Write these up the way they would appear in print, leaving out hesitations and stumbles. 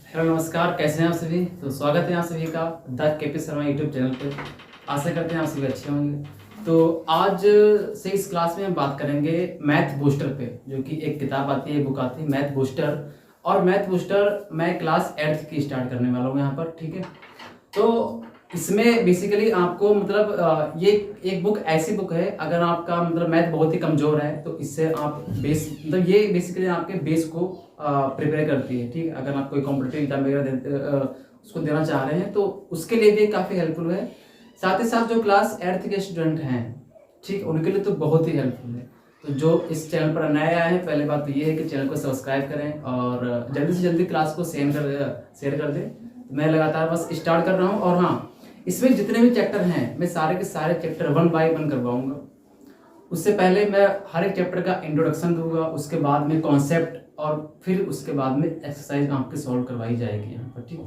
Hello नमस्कार, कैसे हैं आप सभी। तो स्वागत है आप सभी का the KP Sharma YouTube channel पे। आशा करते हैं आप सभी अच्छे होंगे। तो आज से इस क्लास में हम बात करेंगे मैथ बूस्टर पे, जो कि एक किताब आती है, बुक आती है मैथ बूस्टर। और मैथ बूस्टर मैं क्लास 8th की स्टार्ट करने वाला हूँ यहाँ पर, ठीक है। तो इसमें बेसिकली आपको मतलब ये एक बुक ऐसी बुक है, अगर आपका मतलब मैथ बहुत ही कमज़ोर है तो इससे आप बेस मतलब ये बेसिकली आपके बेस को प्रिपेयर करती है, ठीक है। अगर आप कोई कॉम्पिटिटिव एग्जाम वगैरह उसको देना चाह रहे हैं तो उसके लिए भी काफ़ी हेल्पफुल है। साथ ही साथ जो क्लास 8th के स्टूडेंट हैं, ठीक, उनके लिए तो बहुत ही हेल्पफुल है। तो जो इस चैनल पर नए आए हैं, पहले बात तो ये है कि चैनल को सब्सक्राइब करें और जल्दी से जल्दी क्लास को शेयर कर दें। तो मैं लगातार बस स्टार्ट कर रहा हूँ। और हाँ, इसमें जितने भी चैप्टर हैं मैं सारे के सारे चैप्टर 1 बाय 1 करवाऊंगा। उससे पहले मैं हर एक चैप्टर का इंट्रोडक्शन दूंगा, उसके बाद में कॉन्सेप्ट, और फिर उसके बाद में एक्सरसाइज आपकी सॉल्व करवाई जाएगी यहाँ पर, ठीक।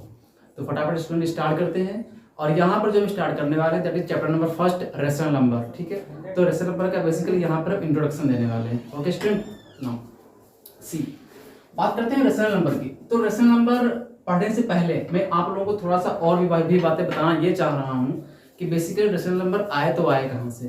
तो फटाफट स्टूडेंट स्टार्ट करते हैं। और यहाँ पर जो हम स्टार्ट करने वाले हैं that is chapter number 1 rational number, ठीक है। तो रेशनल नंबर का बेसिकली यहाँ पर हम इंट्रोडक्शन देने वाले हैं। ओके स्टूडेंट, नाउ सी बात करते हैं रेशनल नंबर की। तो रेशनल नंबर पढ़ने से पहले मैं आप लोगों को थोड़ा सा और भी बातें बताना ये चाह रहा हूँ कि बेसिकली रेशनल नंबर आए तो आए कहाँ से।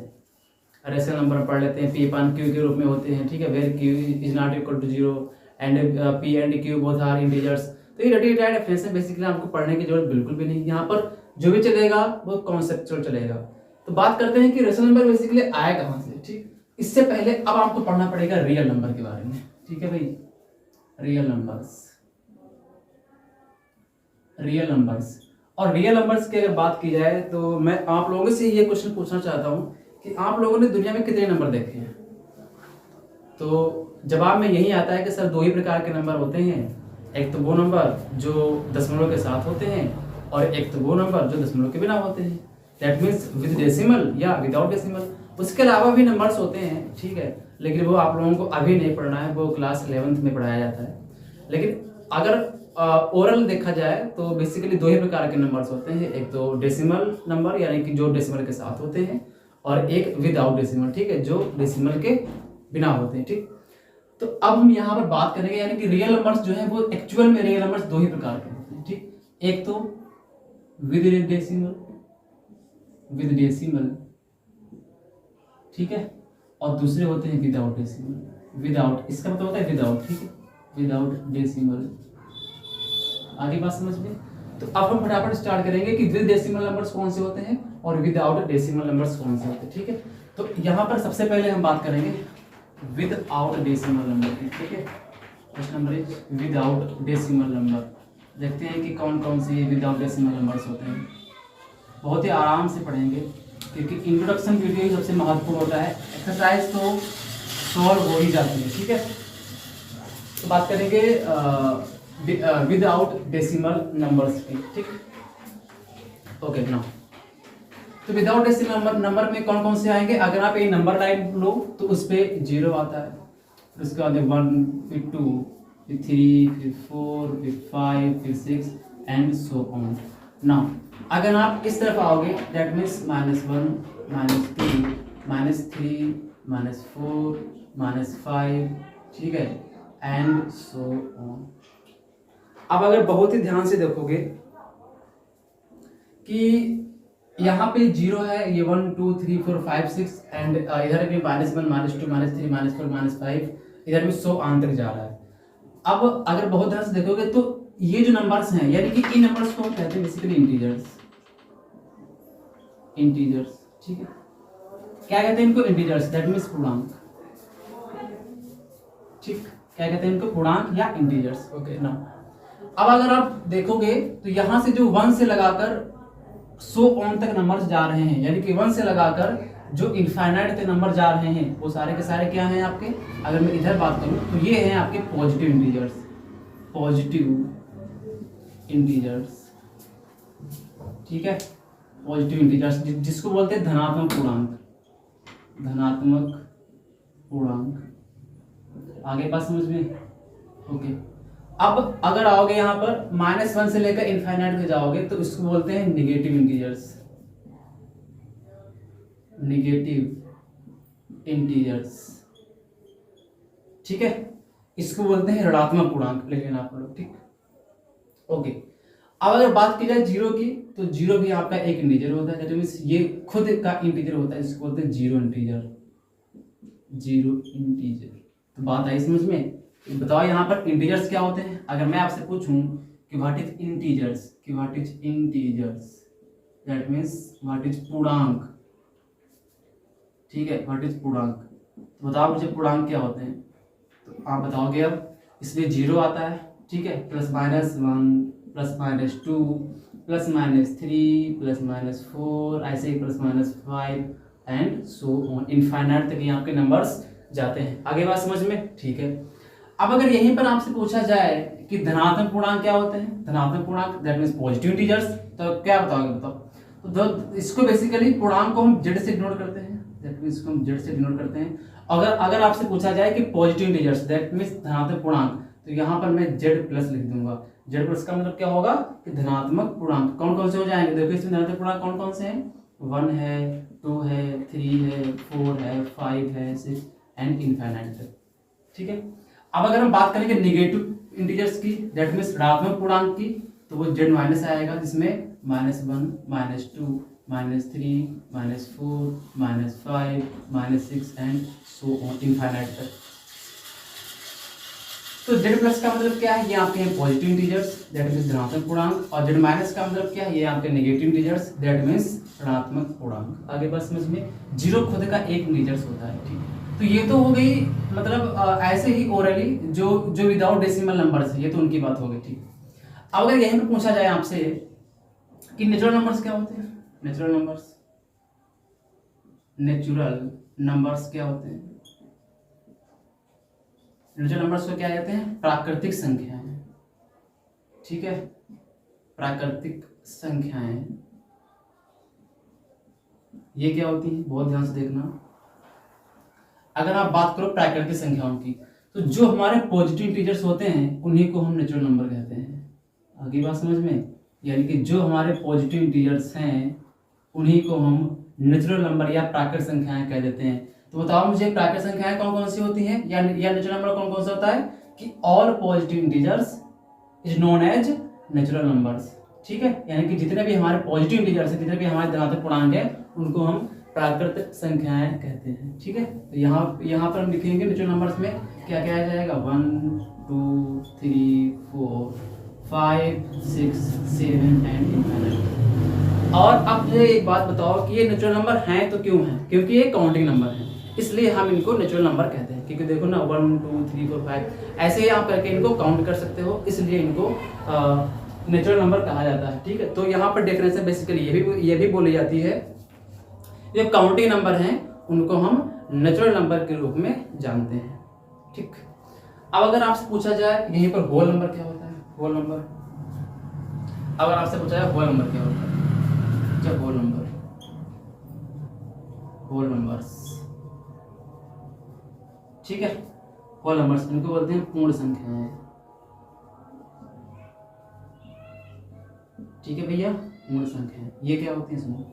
रेशनल नंबर पढ़ लेते हैं, पी पान क्यू के रूप में होते हैं, ठीक है। Where Q is not equal to 0 and P and Q both are integers. तो ये रटी टाइड डेफिनेशन बेसिकली आपको पढ़ने की जरूरत बिल्कुल भी नहीं। यहाँ पर जो भी चलेगा वो कॉन्सेप्चुअल चलेगा। तो बात करते हैं कि रेशनल नंबर बेसिकली आया कहाँ से, ठीक। इससे पहले अब आपको पढ़ना पड़ेगा रियल नंबर के बारे में, ठीक है भाई। रियल नंबर्स, रियल नंबर्स और रियल नंबर्स की अगर बात की जाए तो मैं आप लोगों से ये क्वेश्चन पूछना चाहता हूँ कि आप लोगों ने दुनिया में कितने नंबर देखे हैं। तो जवाब में यही आता है कि सर 2 ही प्रकार के नंबर होते हैं। एक तो वो नंबर जो दशमलव के साथ होते हैं, और एक तो वो नंबर जो दशमलव के बिना होते हैं, दैट मीन्स विद डेसिमल या विदाउट डेसिमल। उसके अलावा भी नंबर्स होते हैं, ठीक है, लेकिन वो आप लोगों को अभी नहीं पढ़ना है, वो क्लास 11th में पढ़ाया जाता है। लेकिन अगर ओरल देखा जाए तो बेसिकली 2 ही प्रकार के नंबर्स होते हैं। एक तो डेसिमल नंबर यानी कि जो डेसिमल के साथ होते हैं, और एक विदाउट डेसिमल, ठीक है, जो डेसिमल के बिना होते हैं, ठीक। तो अब हम यहाँ पर बात करेंगे यानी कि रियल नंबर्स जो है वो एक्चुअल में रियल नंबर्स 2 ही प्रकार के होते हैं, ठीक। एक तो विद डेसिमल, विद डेसिमल, ठीक है, और दूसरे होते हैं विदाउट डेसिमल। विदाउट इसका मतलब होता है विदाउट, ठीक है, विदाउट डेसिमल। आगे बात समझ में। तो अब हम फटाफट स्टार्ट करेंगे कि विद डेसिमल नंबर्स कौन से होते हैं और विदाउट डेसिमल नंबर्स कौन से होते हैं, ठीक है। तो यहाँ पर सबसे पहले हम बात करेंगे विदाउट डेसिमल नंबर की, ठीक है। First number is without decimal number. देखते हैं कि कौन कौन से विदाउट डेसिमल नंबर्स होते हैं। बहुत ही आराम से पढ़ेंगे क्योंकि इंट्रोडक्शन वीडियो ही सबसे महत्वपूर्ण होता है। एक्सरसाइज तो सॉल्व हो ही जाती है, ठीक है। तो बात करेंगे विदाउट डेसिमल नंबर्स की, ठीक। ओके ना, तो विदाउट डेसिमल नंबर में कौन कौन से आएंगे। अगर आप ये नंबर लाइन लो तो उस पर 0 आता है, फिर उसके बाद 1, फिर 2, फिर 3, फिर 4, फिर 5, फिर 6 एंड सो ऑन। ना अगर आप इस तरफ आओगे दैट मीन्स -1, -2, -3, -4, -5, ठीक है, एंड सो ऑन। अब अगर बहुत ही ध्यान से देखोगे कि यहाँ पे 0 है, ये 1, 2, 3, 4, 5, 6 एंड इधर भी -1, -2, -3, -4, -5, इधर भी 100 आंतरिक जा रहा है। अब अगर बहुत ध्यान से देखोगे तो ये जो नंबर्स हैं यानी कि इन नंबर्स को हम कहते हैं बेसिकली इंटीजर्स, इंटीजर्स, ठीक है। क्या कहते हैं इनको, इंटीजर्स, दैट मीन्स पूर्णांक, ठीक। क्या कहते हैं इनको, पूर्णांक या इंटीजर्स। ओके ना, अब अगर आप देखोगे तो यहां से जो 1 से लगाकर 100 ऑन तक नंबर्स जा रहे हैं, यानी कि 1 से लगाकर जो इनफाइनाइट तक नंबर जा रहे हैं वो सारे के सारे क्या हैं आपके। अगर मैं इधर बात करूं तो ये हैं आपके पॉजिटिव इंटीजर्स, पॉजिटिव इंटीजर्स, ठीक है। पॉजिटिव इंटीजर्स जिसको बोलते हैं धनात्मक पूर्णांक, धनात्मक पूर्णांक। आगे बात समझ में, ओके। अब अगर आओगे यहाँ पर -1 से लेकर इनफाइनाइट तक जाओगे तो इसको बोलते हैं निगेटिव इंटीजर्स, निगेटिव इंटीजर्स, ठीक है। इसको बोलते हैं ऋणात्मक पूर्णांक, लिख लेना आप लोग, ठीक। ओके, अब अगर बात की जाए जीरो की, तो जीरो भी आपका एक इंटीजर होता है, दैट मीन्स ये खुद का इंटीजर होता है, इसको बोलते हैं जीरो इंटीजर। जीरो इंटीजर, तो बात आई समझ में। बताओ यहाँ पर इंटीजर्स क्या होते हैं। अगर मैं आपसे पूछूं कि व्हाट इज इंटीजर्स, कि what is integers, that means what is पूर्णांक, ठीक है, व्हाट इज पूर्णांक, तो बताओ मुझे पूर्णांक क्या होते हैं। तो आप बताओगे, अब इसमें जीरो आता है, ठीक है, plus minus one, plus minus two, plus minus three, plus minus four, ऐसे ही plus minus five and so on, infinite तक यहाँ के नंबर्स जाते हैं। आगे बात समझ में, ठीक है। अब अगर यहीं पर आपसे पूछा जाए कि धनात्मक पूर्णांक क्या होते हैं, धनात्मक पूर्णांक दैट मीन्स पॉजिटिव इंटीजर्स, तो क्या बताओगे, बताओ। तो इसको बेसिकली पूर्णांक को हम जेड से डिनोट करते हैं, दैट मीन्स इसको हम जेड से डिनोट करते हैं। अगर अगर आपसे पूछा जाए कि पॉजिटिव इंटीजर्स दैट मीन्स धनात्मक पूर्णांक, तो यहाँ पर मैं जेड प्लस लिख दूंगा। जेड प्लस का मतलब क्या होगा कि धनात्मक पूर्णांक कौन कौन से हो जाएंगे, देखो इसमें धनात्मक पूर्णांक कौन कौन से हैं, वन है, टू है, थ्री है, फोर है, फाइव है, सिक्स एंड इनफाइनाइट तक, ठीक है। अब अगर हम बात करेंगे नेगेटिव इंटीजर्स की, दैट मीन्स ऋणात्मक पूर्णांक की, तो वो जेड माइनस आएगा, जिसमें minus one, minus two, minus three, minus four, minus five, minus six and so on infinite तक। तो जेड प्लस का मतलब क्या है, ये आपके हैं पॉजिटिव इंटीजर्स दैट मीन्स धनात्मक पूर्णांक, और जेड माइनस का मतलब क्या है, ये आपके नेगेटिव इंटीजर्स दैट मीन्स ऋणात्मक पूर्णांक। आगे बात समझ में, जीरो खुद का एक इंटीजर्स होता है, ठीक है। तो ये तो हो गई मतलब ऐसे ही ओरली जो जो विदाउट डेसिमल नंबर्स है, ये तो उनकी बात हो गई, ठीक। अब अगर यहीं पे पूछा जाए आपसे कि नेचुरल नंबर्स क्या होते हैं, नेचुरल नंबर्स, नेचुरल नंबर्स क्या होते हैं, नेचुरल नंबर्स को क्या कहते हैं, प्राकृतिक संख्याएं, ठीक है, प्राकृतिक संख्याएं, ये क्या होती है, बहुत ध्यान से देखना। अगर आप बात करो प्राकृतिक संख्याओं की, तो जो हमारे पॉजिटिव इंटीजर्स होते हैं उन्हीं को हम नेचुरल नंबर कहते हैं। आगे बात समझ में, यानी कि जो हमारे पॉजिटिव इंटीजर्स हैं उन्हीं को हम नेचुरल नंबर या प्राकृतिक संख्याएं कह देते हैं। तो बताओ मुझे प्राकृतिक संख्याएं कौन कौन सी होती हैं, या नेचुरल नंबर कौन कौन सा होता है, कि all positive integers is known as natural numbers, ठीक है। यानी कि जितने भी हमारे पॉजिटिव इंटीजर्स हैं, जितने भी हमारे धनात्मक पूर्णांक हैं, उनको हम प्राकृतिक संख्याएं कहते हैं, ठीक है। तो यहाँ पर हम लिखेंगे नेचुरल नंबर्स में क्या क्या आ जाएगा, one, two, three, four, five, six, seven and infinite. और अब मुझे एक बात बताओ कि ये नेचुरल नंबर हैं तो क्यों हैं, क्योंकि ये काउंटिंग नंबर हैं, इसलिए हम इनको नेचुरल नंबर कहते हैं। क्योंकि देखो ना, one, two, three, four, five, ऐसे ही आप करके इनको काउंट कर सकते हो, इसलिए इनको नेचुरल नंबर कहा जाता है, ठीक है। तो यहाँ पर डिफरेंस है, बेसिकली ये भी बोली जाती है, जो काउंटिंग नंबर हैं उनको हम नेचुरल नंबर के रूप में जानते हैं, ठीक। अब अगर आपसे पूछा जाए यहीं पर होल नंबर क्या होता है, होल नंबर, अगर आपसे पूछा जाए होल नंबर क्या होता है, जब होल नंबर, होल नंबर्स, ठीक है, होल नंबर्स इनको बोलते हैं पूर्ण संख्याएं, ठीक है भैया, पूर्ण संख्याएं ये क्या होती है, सुनो।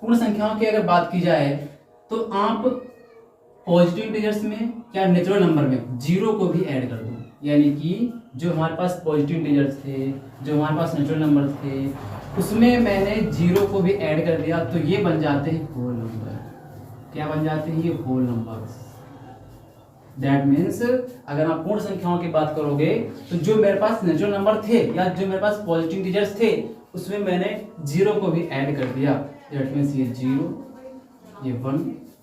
पूर्ण संख्याओं की अगर बात की जाए तो आप पॉजिटिव इंटीजर्स में या नेचुरल नंबर में जीरो को भी ऐड कर दो, यानी कि जो हमारे पास पॉजिटिव इंटीजर्स थे, जो हमारे पास नेचुरल नंबर थे, उसमें मैंने जीरो को भी ऐड कर दिया, तो ये बन जाते हैं होल नंबर। क्या बन जाते हैं ये, होल नंबर्स। दैट मीन्स अगर आप पूर्ण संख्याओं की बात करोगे तो जो मेरे पास नेचुरल नंबर थे या जो मेरे पास पॉजिटिव इंटीजर्स थे, उसमें मैंने जीरो को भी ऐड कर दिया। दैट मीन्स ये जीरो, ये वन,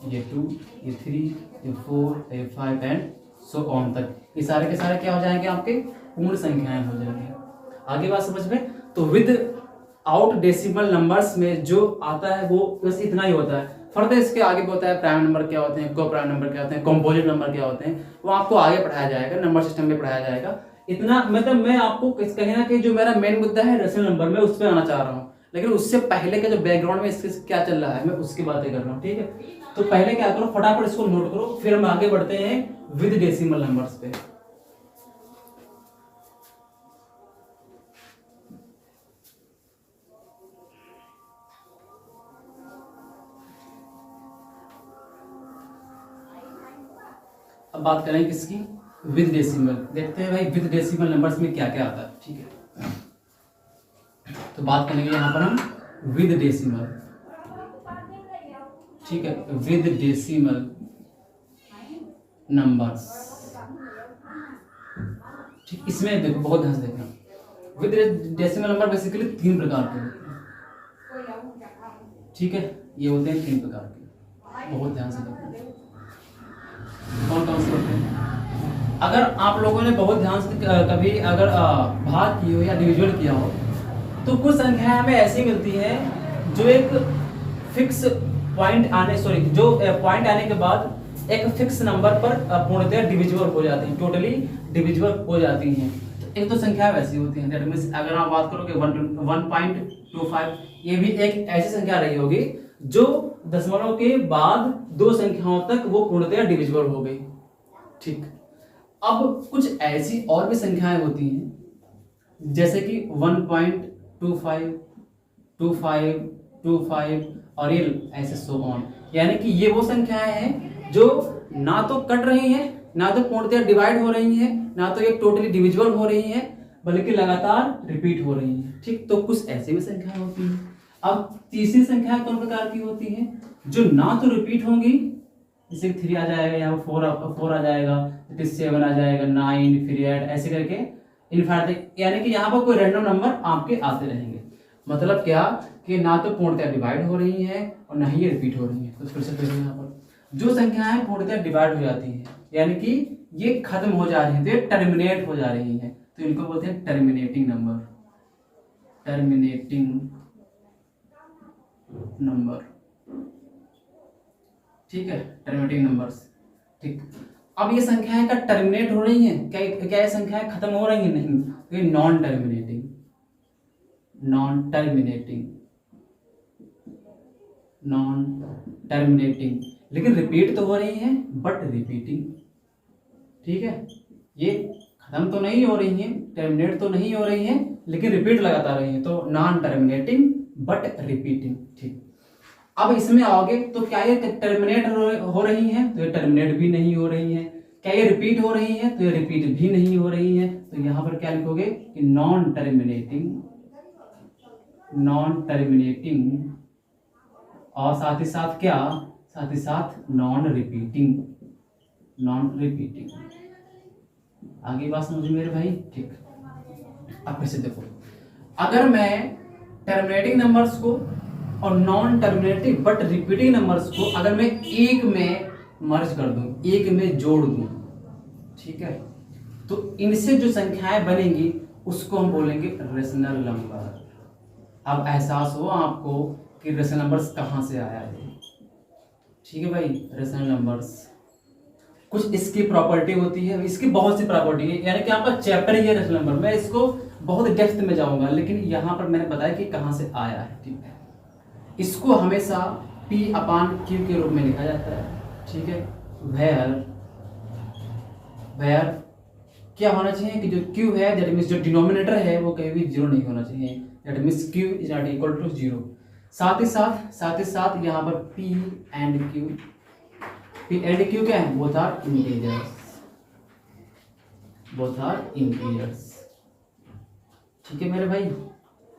ये टू, ये थ्री, ये फोर, ये फाइव एंड सो ऑन तक, ये सारे के सारे क्या हो जाएंगे, आपके पूर्ण संख्याएं हो जाएंगे। आगे बात समझ में, तो विद आउट डेसिमल नंबर्स में जो आता है वो बस इतना ही होता है। फर्दर इसके आगे होता है प्राइम नंबर क्या होते हैं, को प्राइम नंबर क्या होते हैं, कंपोजिट नंबर क्या होते हैं, वो आपको आगे पढ़ाया जाएगा, नंबर सिस्टम में पढ़ाया जाएगा। इतना मतलब मैं आपको कहीं ना कहीं जो मेरा मेन मुद्दा है रेशनल नंबर में, उस पर आना चाह रहा हूँ, लेकिन उससे पहले का जो बैकग्राउंड में इसके क्या चल रहा है मैं उसकी बातें कर रहा हूँ, ठीक है। तो पहले क्या करो, फटाफट इसको नोट करो, फिर हम आगे बढ़ते हैं विद डेसिमल नंबर्स पे। अब बात करें किसकी, विद डेसिमल। देखते हैं भाई विद डेसिमल नंबर्स में क्या क्या आता है। ठीक है, तो बात करेंगे यहाँ पर हम विद डेसिमल। ठीक है, विद डेसिमल नंबर्स। ठीक, इसमें देखो बहुत ध्यान से देखना, विद डेसिमल नंबर बेसिकली 3 प्रकार के होते हैं। ठीक है, ये होते हैं 3 प्रकार के, बहुत ध्यान से देखना कौन कौन से होते हैं। अगर आप लोगों ने बहुत ध्यान से कभी अगर भाग की हो या डिविजन किया हो, तो कुछ संख्याएं हमें ऐसी मिलती हैं जो एक फिक्स पॉइंट आने के बाद एक फिक्स नंबर पर पूर्णतः डिविजिबल हो जाती हैं, टोटली डिविजिबल हो जाती हैं। तो एक तो संख्या वैसी होती है, दैट मींस अगर आप बात करोगे 1.25, ये भी एक ऐसी संख्या रही होगी जो दशमलव के बाद 2 संख्याओं तक वो पूर्णतः डिविजिबल हो गई। ठीक, अब कुछ ऐसी और भी संख्याएं होती हैं जैसे कि 1.25, 25 और ये ऐसे सो ऑन, यानी कि ये वो संख्याएं हैं जो ना तो कट रही हैं, ना तो पूर्णतः डिवाइड हो रही हैं, ना तो ये टोटली डिविजिबल हो रही हैं, बल्कि लगातार रिपीट हो रही हैं। ठीक, तो कुछ ऐसी भी संख्याएं होती हैं। अब तीसरी संख्या कौन प्रकार की होती हैं, जो ना तो रिपीट होंगी, जैसे 3 आ जाएगा, यहाँ 4 आ जाएगा, 7 आ जाएगा, 9 फिर 8 ऐसे करके इनफाइनाइट, यानी कि यहाँ पर कोई रैंडम नंबर आपके आते रहेंगे। मतलब क्या कि ना तो पूर्णतः डिवाइड हो रही है और ना ही ये रिपीट हो रही है। तो फिर से देखो यहाँ पर जो संख्याएं पूर्णतः डिवाइड हो जाती हैं, यानी कि ये खत्म हो जा रही है, तो ये टर्मिनेट हो जा रही है, तो इनको बोलते हैं टर्मिनेटिंग नंबर। टर्मिनेटिंग नंबर, ठीक है, टर्मिनेटिंग नंबर्स। ठीक, अब ये संख्याएं का टर्मिनेट हो रही हैं, क्या ये संख्याएं खत्म हो रही हैं? नहीं, तो ये नॉन टर्मिनेटिंग लेकिन रिपीट तो हो रही हैं, बट रिपीटिंग। ठीक है, ये खत्म तो नहीं हो रही हैं, टर्मिनेट तो नहीं हो रही हैं, लेकिन रिपीट लगातार रही हैं, तो नॉन टर्मिनेटिंग बट रिपीटिंग। ठीक, अब इसमें आओगे तो क्या ये टर्मिनेट हो रही हैं? तो ये टर्मिनेट भी नहीं हो रही हैं। क्या ये रिपीट हो रही हैं? तो ये रिपीट भी नहीं हो रही हैं। तो यहां पर क्या लिखोगे कि नॉन टर्मिनेटिंग और साथ ही साथ क्या, साथ ही साथ नॉन रिपीटिंग। आगे बात समझ मेरे भाई। ठीक, अब फिर से देखो, अगर मैं टर्मिनेटिंग नंबर्स को और non terminating but repeating numbers को अगर मैं एक में मर्ज कर दूं, एक में जोड़ दूं, ठीक है, तो इनसे जो संख्याएं बनेंगी उसको हम बोलेंगे रेशनल नंबर। अब एहसास हो आपको कि रेशनल नंबर्स कहां से आया है। ठीक है भाई, रेशनल नंबर्स कुछ इसकी प्रॉपर्टी होती है, इसकी बहुत सी प्रॉपर्टी है, यानी कि आपका चैप्टर ही है रेशनल नंबर। मैं इसको बहुत डेप्थ में जाऊंगा, लेकिन यहां पर मैंने बताया कि कहां से आया है। ठीक है, इसको हमेशा P/Q के रूप में लिखा जाता है। ठीक है, वेयर क्या होना चाहिए कि जो Q है, दैट मींस जो डिनोमिनेटर है वो कभी भी 0 नहीं होना चाहिए, that means Q is not equal to 0। साथ ही साथ यहाँ पर P एंड Q क्या है? Both are integers. ठीक है मेरे भाई,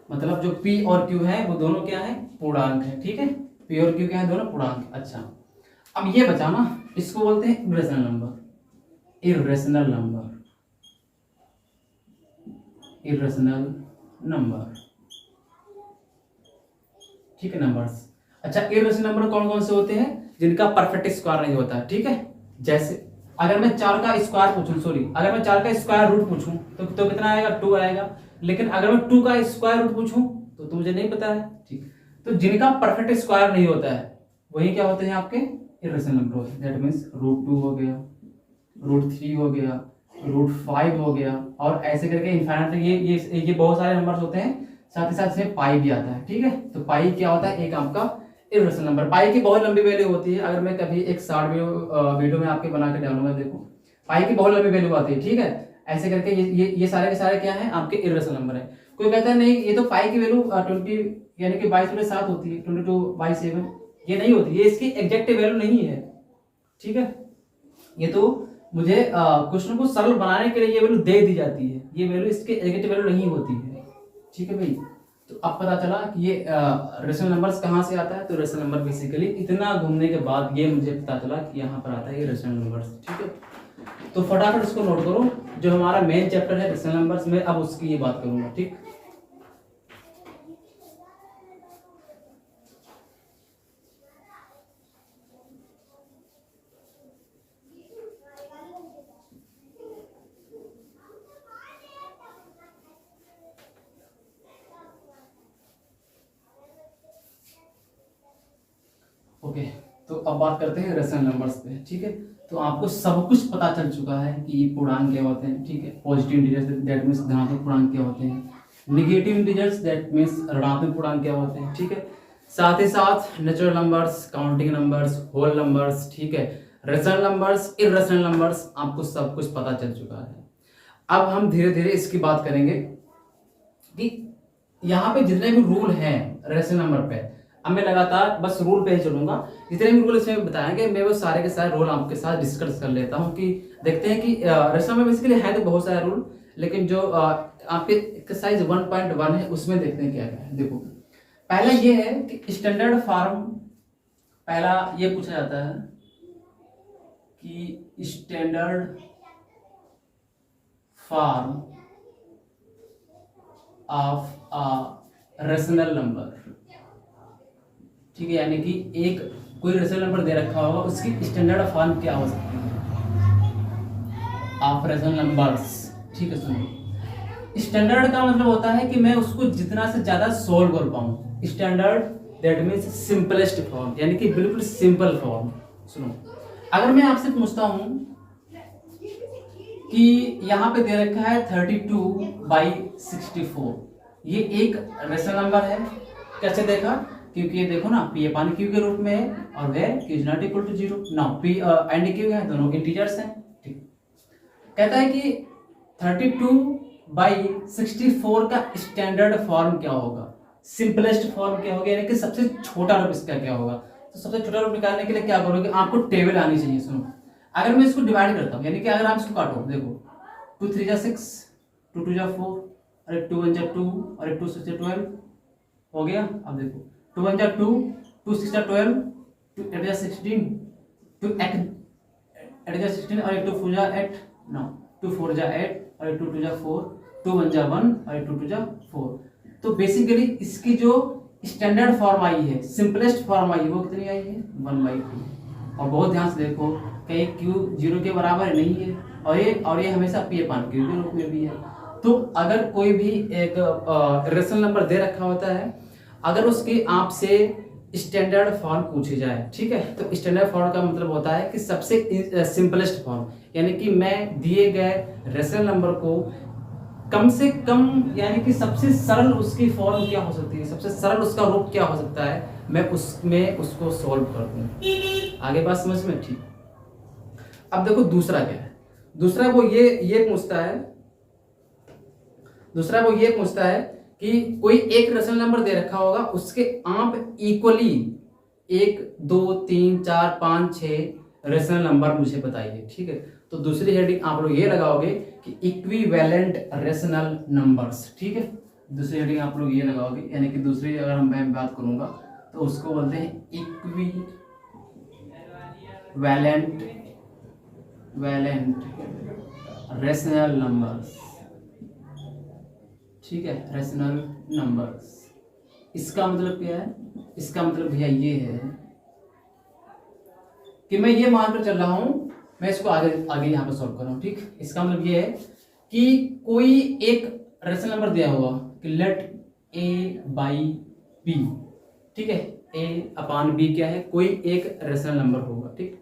मतलब जो P और Q है वो दोनों क्या है? पूर्णांक है। ठीक है, P और Q क्या है? दोनों पूर्णांक। अच्छा, अब ये बचा ना, इसको बोलते हैं इर्रेशनल नंबर। ठीक है, नंबर्स। अच्छा, इर्रेशनल नंबर कौन कौन से होते हैं? जिनका परफेक्ट स्क्वायर नहीं होता। ठीक है, जैसे अगर मैं 4 का स्क्वायर रूट पूछूं तो कितना आएगा? 2 आएगा। लेकिन अगर मैं 2 का स्क्वायर रूट पूछूं तो मुझे नहीं पता है। ठीक, तो जिनका परफेक्ट स्क्वायर नहीं होता है वही क्या होते हैं? आपके इर्रेशनल नंबर होते हैं। दैट मींस √2 हो गया, √3 हो गया, √5 हो गया, और ऐसे करके इनफाइनाइट। ये बहुत सारे नंबर्स होते हैं। साथ ही साथ इसमें पाई भी आता है। ठीक है, तो पाई क्या होता है? एक आपका इर्रेशनल नंबर। पाई की बहुत लंबी वैल्यू होती है। अगर मैं कभी एक शॉर्ट वीडियो में आपके बना के डालूंगा, देखो पाई की बहुत लंबी वैल्यू आती है। ठीक है, ऐसे करके ये सारे के सारे क्या है? आपके इर्रेशनल नंबर है। कोई कहता है नहीं, ये तो पाई की वैल्यू 20 यानी कि 22/7 होती है, 22/7। ये नहीं होती, ये इसकी एग्जैक्ट वैल्यू नहीं है। ठीक है, ये तो मुझे क्वेश्चन को सरल बनाने के लिए ये वैल्यू दे दी जाती है, ये वैल्यू इसके नेगेटिव वैल्यू नहीं होती है। ठीक है भाई, तो अब पता चला कि ये रेशनल नंबर्स कहाँ से आता है। तो रेशनल नंबर बेसिकली इतना घूमने के बाद ये मुझे पता चला कि यहाँ पर आता है ये रेशनल नंबर्स। ठीक है, तो फटाफट इसको नोट करो, जो हमारा मेन चैप्टर है रेशनल नंबर्स में, अब उसकी ये बात करूंगा। ठीक, ओके, तो अब बात करते हैं रेशनल नंबर्स पे। ठीक है, तो आपको सब कुछ पता चल चुका है कि पूर्णांक क्या होते हैं। ठीक है, पॉजिटिव इंटीजर्स दैट मींस धनात्मक पूर्णांक क्या होते हैं, नेगेटिव इंटीजर्स दैट मींस ऋणात्मक पूर्णांक क्या होते हैं। ठीक है, साथ ही साथ natural numbers, counting numbers, whole numbers, ठीक है, रेशनल नंबर्स, इर्रेशनल नंबर्स, आपको सब कुछ पता चल चुका है। अब हम धीरे धीरे इसकी बात करेंगे कि यहाँ पे जितने भी रूल हैं रेशनल नंबर पे, अब मैं लगातार बस रूल पे ही चलूंगा। जितने भी रूल इसमें बताएंगे मैं वो सारे के सारे रूल आपके साथ डिस्कस कर लेता हूँ कि देखते हैं कि रेशनल में बेसिकली है तो बहुत सारे रूल, लेकिन जो आपके एक्सरसाइज 1.1 है उसमें देखते हैं क्या क्या है। देखो, पहला ये है कि स्टैंडर्ड फॉर्म, पहला ये पूछा जाता है कि standard form of a rational number. ठीक है, यानी कि एक कोई रेशनल नंबर दे रखा होगा, उसकी स्टैंडर्ड फॉर्म क्या हो सकती है ऑफ रेशनल नंबर्स। ठीक है, सुनो, स्टैंडर्ड का मतलब होता है कि मैं उसको जितना से ज्यादा सोल्व कर पाऊं। Standard that means simplest form, यानी कि बिल्कुल सिंपल फॉर्म। सुनो, अगर मैं आपसे पूछता हूं कि यहाँ पे दे रखा है 32/64, ये एक रेशनल नंबर है। कैसे देखा, क्योंकि ये देखो ना पी अपान क्यू के रूप में है और where q is not equal to 0। Now p and q है, दोनों इंटीजर्स हैं। ठीक, कहता है कि 32/64 का स्टैंडर्ड फॉर्म क्या होगा, सिंपलेस्ट फॉर्म क्या होगा, यानी कि सबसे छोटा रूप इसका क्या होगा। तो सबसे छोटा रूप निकालने के लिए क्या करोगे, आपको टेबल आनी चाहिए। सुनो, अगर मैं इसको डिवाइड करता हूँ, यानी कि अगर आप इसको काटो, देखो 2 3 जा 6, 2 2 जा 4, और 2 1 जा 2, और 2 6 जा 12 हो गया। अब देखो 2 1 जा 2, 2 6 जा 12, 2 8 जा 16, 2 8 जा 16, और 2 4 जा 8, नो 2 4 जा 8, और 2 2 जा 4, 2 1 जा 1, और 2 2 जा 4। तो बेसिकली इसकी जो स्टैंडर्ड फॉर्म आई है, सिंपलेस्ट फॉर्म आई है, वो कितनी आई है 1/2। और बहुत ध्यान से देखो, कहीं क्यू 0 के बराबर नहीं है, और ये हमेशा पी अपान क्यू के रूप में भी है। तो अगर कोई भी एक रेशनल नंबर दे रखा होता है, अगर उसकी आपसे स्टैंडर्ड फॉर्म पूछी जाए, ठीक है, तो स्टैंडर्ड फॉर्म का मतलब होता है कि सबसे सिंपलेस्ट फॉर्म, यानी कि मैं दिए गए रेशनल नंबर को कम से कम, यानी कि सबसे सरल उसकी फॉर्म क्या हो सकती है, सबसे सरल उसका रूप क्या हो सकता है, मैं उसको सॉल्व कर दूं। आगे बात समझ में? ठीक, अब देखो दूसरा क्या है। दूसरा वो ये पूछता है कि कोई एक रेशनल नंबर दे रखा होगा, उसके आप इक्वली 1 2 3 4 5 6 रेशनल नंबर मुझे बताइए। ठीक है, तो दूसरी हेडिंग आप लोग ये लगाओगे कि इक्विवेलेंट रेशनल नंबर्स। ठीक है, दूसरी हेडिंग आप लोग ये लगाओगे, यानी कि दूसरी अगर मैं बात करूंगा तो उसको बोलते हैं इक्विवेलेंट रेशनल नंबर्स। ठीक है, रेशनल नंबर्स, इसका मतलब क्या है, इसका मतलब भैया ये है कि मैं ये मानकर चल रहा हूं, मैं इसको आगे यहां पर सॉल्व कर रहा हूं। ठीक, इसका मतलब ये है कि कोई एक रेशनल नंबर दिया होगा कि लेट a/b, ठीक है, a/b क्या है, कोई एक रेशनल नंबर होगा। ठीक,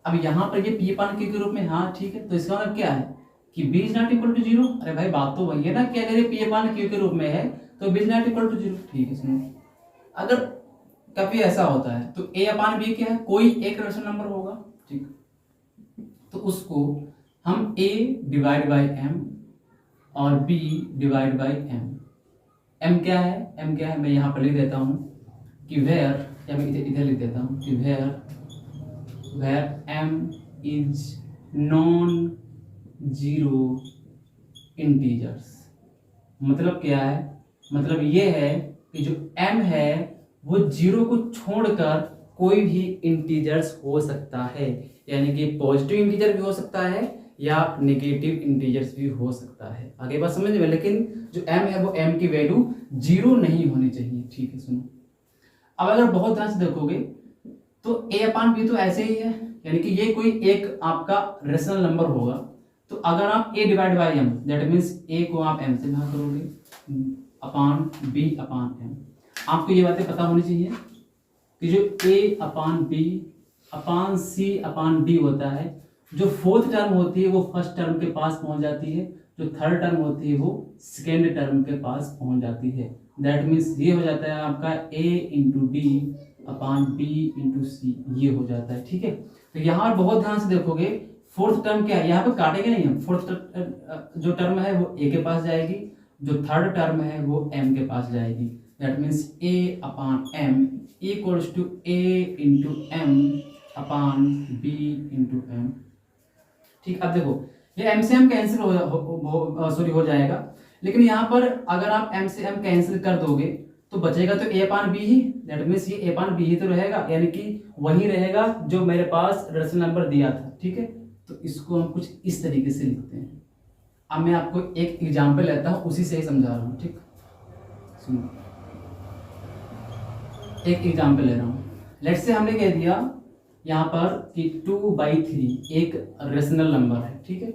अब यहां पर ये p/q के रूप में, हाँ ठीक है, तो इसका मतलब क्या है कि b is not equal to 0। अरे भाई बात तो वही है ना कि अगर ये p/q के रूप में है तो b is not equal to 0। ठीक है, सुनो, अगर कभी ऐसा होता है तो a/b क्या है, कोई एक रेशनल नंबर होगा। ठीक, तो उसको हम a डिवाइड बाई m और b divide by m। m क्या है, मैं यहाँ पर लिख देता हूँ कि वेयर, या मैं इधर लिख देता हूँ कि where m is non zero integers. मतलब क्या है? मतलब ये है कि जो m है वो जीरो को छोड़कर कोई भी इंटीजर्स हो सकता है, यानी कि पॉजिटिव इंटीजर भी हो सकता है या नेगेटिव इंटीजर्स भी हो सकता है। आगे बात समझ में? लेकिन जो m है वो m की वैल्यू जीरो नहीं होनी चाहिए। ठीक है, सुनो। अब अगर बहुत ध्यान से देखोगे तो a/b तो ऐसे ही है, यानी कि ये कोई एक आपका रेशनल नंबर होगा। तो अगर आप a divide by m, that means a को आप m से भाग करोगे अपान b अपान m। आपको ये बातें पता होनी चाहिए कि जो a upon b upon c upon d होता है, जो फोर्थ टर्म होती है वो फर्स्ट टर्म के पास पहुंच जाती है, जो थर्ड टर्म होती है वो सेकेंड टर्म के पास पहुंच जाती है। दैट मीन्स ये हो जाता है आपका a इंटू डी अपान b इंटू सी, ये हो जाता है। ठीक है, तो यहाँ बहुत ध्यान से देखोगे फोर्थ टर्म क्या है, यहाँ पे काटेंगे नहीं हम। फोर्थ जो टर्म है वो a के पास जाएगी, जो थर्ड टर्म है वो m के पास जाएगी। That means a upon m equals to a into m upon b into m। ठीक, अब देखो ये m से m कैंसिल हो जाएगा, लेकिन यहाँ पर अगर आप m से m कैंसिल कर दोगे तो बचेगा तो a upon b he. That means ये a अपान b ही तो रहेगा, यानी कि वही रहेगा जो मेरे पास रेशनल नंबर दिया था। ठीक है, तो इसको हम कुछ इस तरीके से लिखते हैं। अब मैं आपको एक एग्जाम्पल लेता हूँ, उसी से ही समझा रहा हूँ। ठीक, सुनो, एक एग्जाम्पल ले रहा हूँ। लेट्स से हमने कह दिया यहाँ पर कि 2/3 एक रेशनल नंबर है। ठीक है,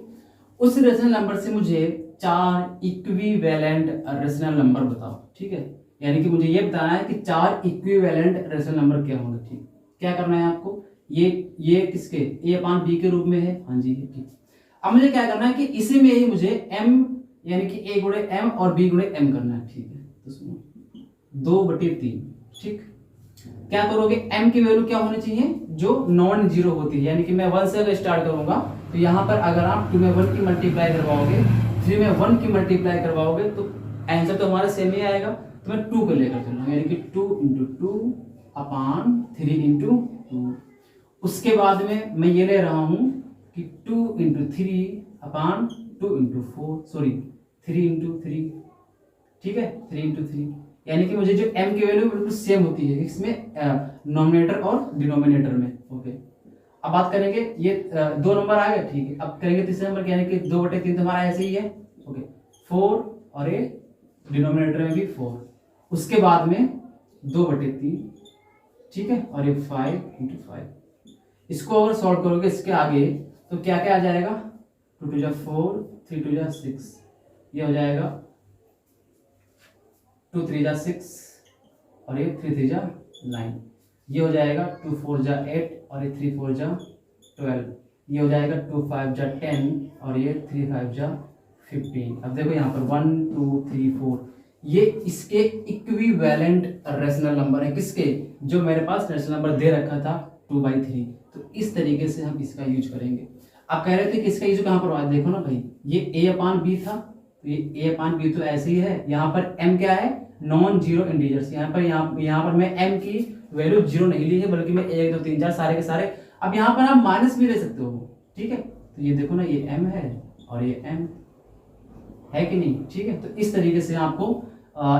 उस रेशनल नंबर से मुझे 4 इक्विवेलेंट रेशनल नंबर बताओ। ठीक है, यानी कि मुझे ये बताना है कि 4 इक्विवेलेंट रेशनल नंबर क्या होंगे। ठीक, क्या करना है आपको? ये किसके a अपान b के रूप में है? हाँ जी, ठीक। अब मुझे क्या करना है कि इसी में ही मुझे m यानी कि a गुणे m और b गुणे m करना है। ठीक है, तो सुनो 2/3। ठीक, क्या करोगे? m की वैल्यू क्या होनी चाहिए? जो नॉन जीरो होती है, यानी कि मैं 1 से अगर स्टार्ट करूंगा तो यहाँ पर अगर आप 2 में 1 की मल्टीप्लाई करवाओगे, 3 में 1 की मल्टीप्लाई करवाओगे तो आंसर तो हमारा सेम ही आएगा। तो मैं 2 को लेकर चल रहा हूँ, यानी कि 2 इंटू 2 अपान 3 इंटू 2। उसके बाद में मैं ये ले रहा हूँ कि 2 इंटू 3 अपान 2 इंटू 4, सॉरी 3 इंटू 3। ठीक है, 3 इंटू 3, यानी कि मुझे जो m की वैल्यू बिल्कुल सेम होती है इसमें नॉमिनेटर और डिनोमिनेटर में। ओके, अब बात करेंगे ये 2 नंबर आ गए। ठीक है, अब करेंगे तीसरे नंबर, यानी कि 2/3 तो हमारा ऐसे ही है। ओके, 4 और ये डिनोमिनेटर में भी 4। उसके बाद में 2/3। ठीक है, और ये 5 इंटू 5। इसको अगर सॉल्व करोगे इसके आगे तो क्या क्या आ जाएगा? 2 टू जा 4, 3 टू जा 6, ये हो जाएगा 2 3 जा 6 और ये 3 3 जा 9, ये हो जाएगा 2 4 जा 8 और ये 3 4 जा 12, ये हो जाएगा 2 5 जा 10 और ये 3 5 जा 15। अब देखो यहाँ पर 1 2 3 4 ये इसके इक्विवेलेंट रेशनल नंबर है। किसके? जो मेरे पास रेशनल नंबर दे रखा था 2/3। तो इस तरीके से हम इसका यूज करेंगे। आप कह रहे थे कि इसका यूज कहाँ पर हुआ? देखो ना भाई, ये a अपान b था, तो ये a अपान b तो ऐसे ही है। यहाँ पर m क्या है? Non zero integers. यहाँ पर मैं m की वैल्यू जीरो नहीं ली है, बल्कि मैं 1 2 3 4 सारे के सारे। अब यहाँ पर आप माइनस भी ले सकते हो। ठीक है, तो ये देखो ना, ये m है और ये m है कि नहीं? ठीक है, तो इस तरीके से आपको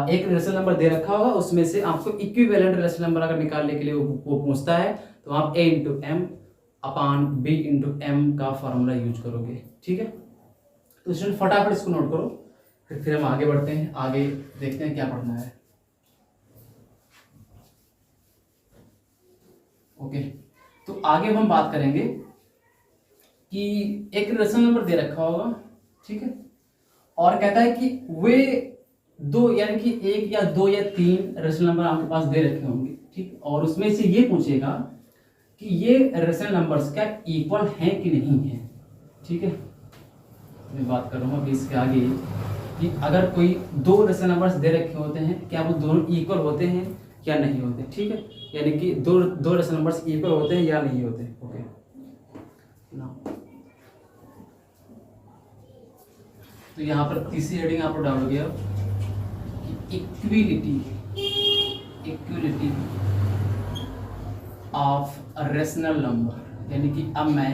एक रेशनल नंबर दे रखा होगा, उसमें से आपको इक्विवेलेंट रेशनल नंबर अगर निकालने के लिए वो पूछता है तो आप a into m upon b into m का फॉर्मूला यूज करोगे। ठीक है, तो स्टूडेंट फटाफट इसको नोट करो, फिर हम आगे बढ़ते हैं, आगे देखते हैं क्या पढ़ना है। ओके, तो आगे हम बात करेंगे कि एक रेशनल नंबर दे रखा होगा। ठीक है, और कहता है कि वे 2 यानी कि 1 या 2 या 3 रेशनल नंबर आपके पास दे रखे होंगे। ठीक, और उसमें से ये पूछेगा कि ये रेशनल नंबर्स क्या इक्वल हैं कि नहीं है। ठीक है, मैं बात कर रहा हूँ अभी इसके आगे कि अगर कोई 2 रेशनल नंबर्स दे रखे होते हैं, क्या वो दोनों इक्वल होते हैं या नहीं होते। ठीक है, यानी कि दो रेशनल नंबर्स इक्वल होते हैं या नहीं होते। ओके, तो यहाँ पर तीसरी हेडिंग आपको डालोगे अब कि इक्विलिटी ऑफ रेशनल नंबर, यानी कि अब मैं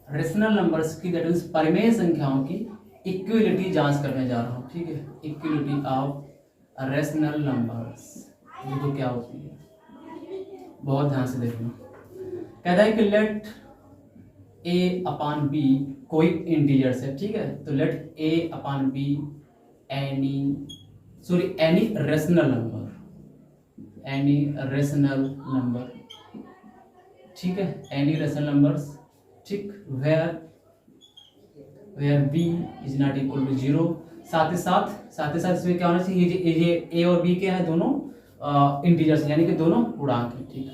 रेशनल नंबर्स की, दैट मीन्स परिमेय संख्याओं की इक्विलिटी जांच करने जा रहा हूँ, ठीक है। इक्विलिटी ऑफ रेशनल नंबर्स देखो क्या होती है, बहुत ध्यान से देखना। कहता है कि लेट ए अपॉन बी कोई इंटीजर्स है, ठीक है। तो let a upon b any rational number, ठीक है, एनी रेशनल नंबर्स, ठीक, where b is not equal to 0। साथ ही साथ इसमें क्या होना चाहिए, ये ए और बी के हैं दोनों इंटीजर्स, यानी कि दोनों पूर्णांक हैं, ठीक है।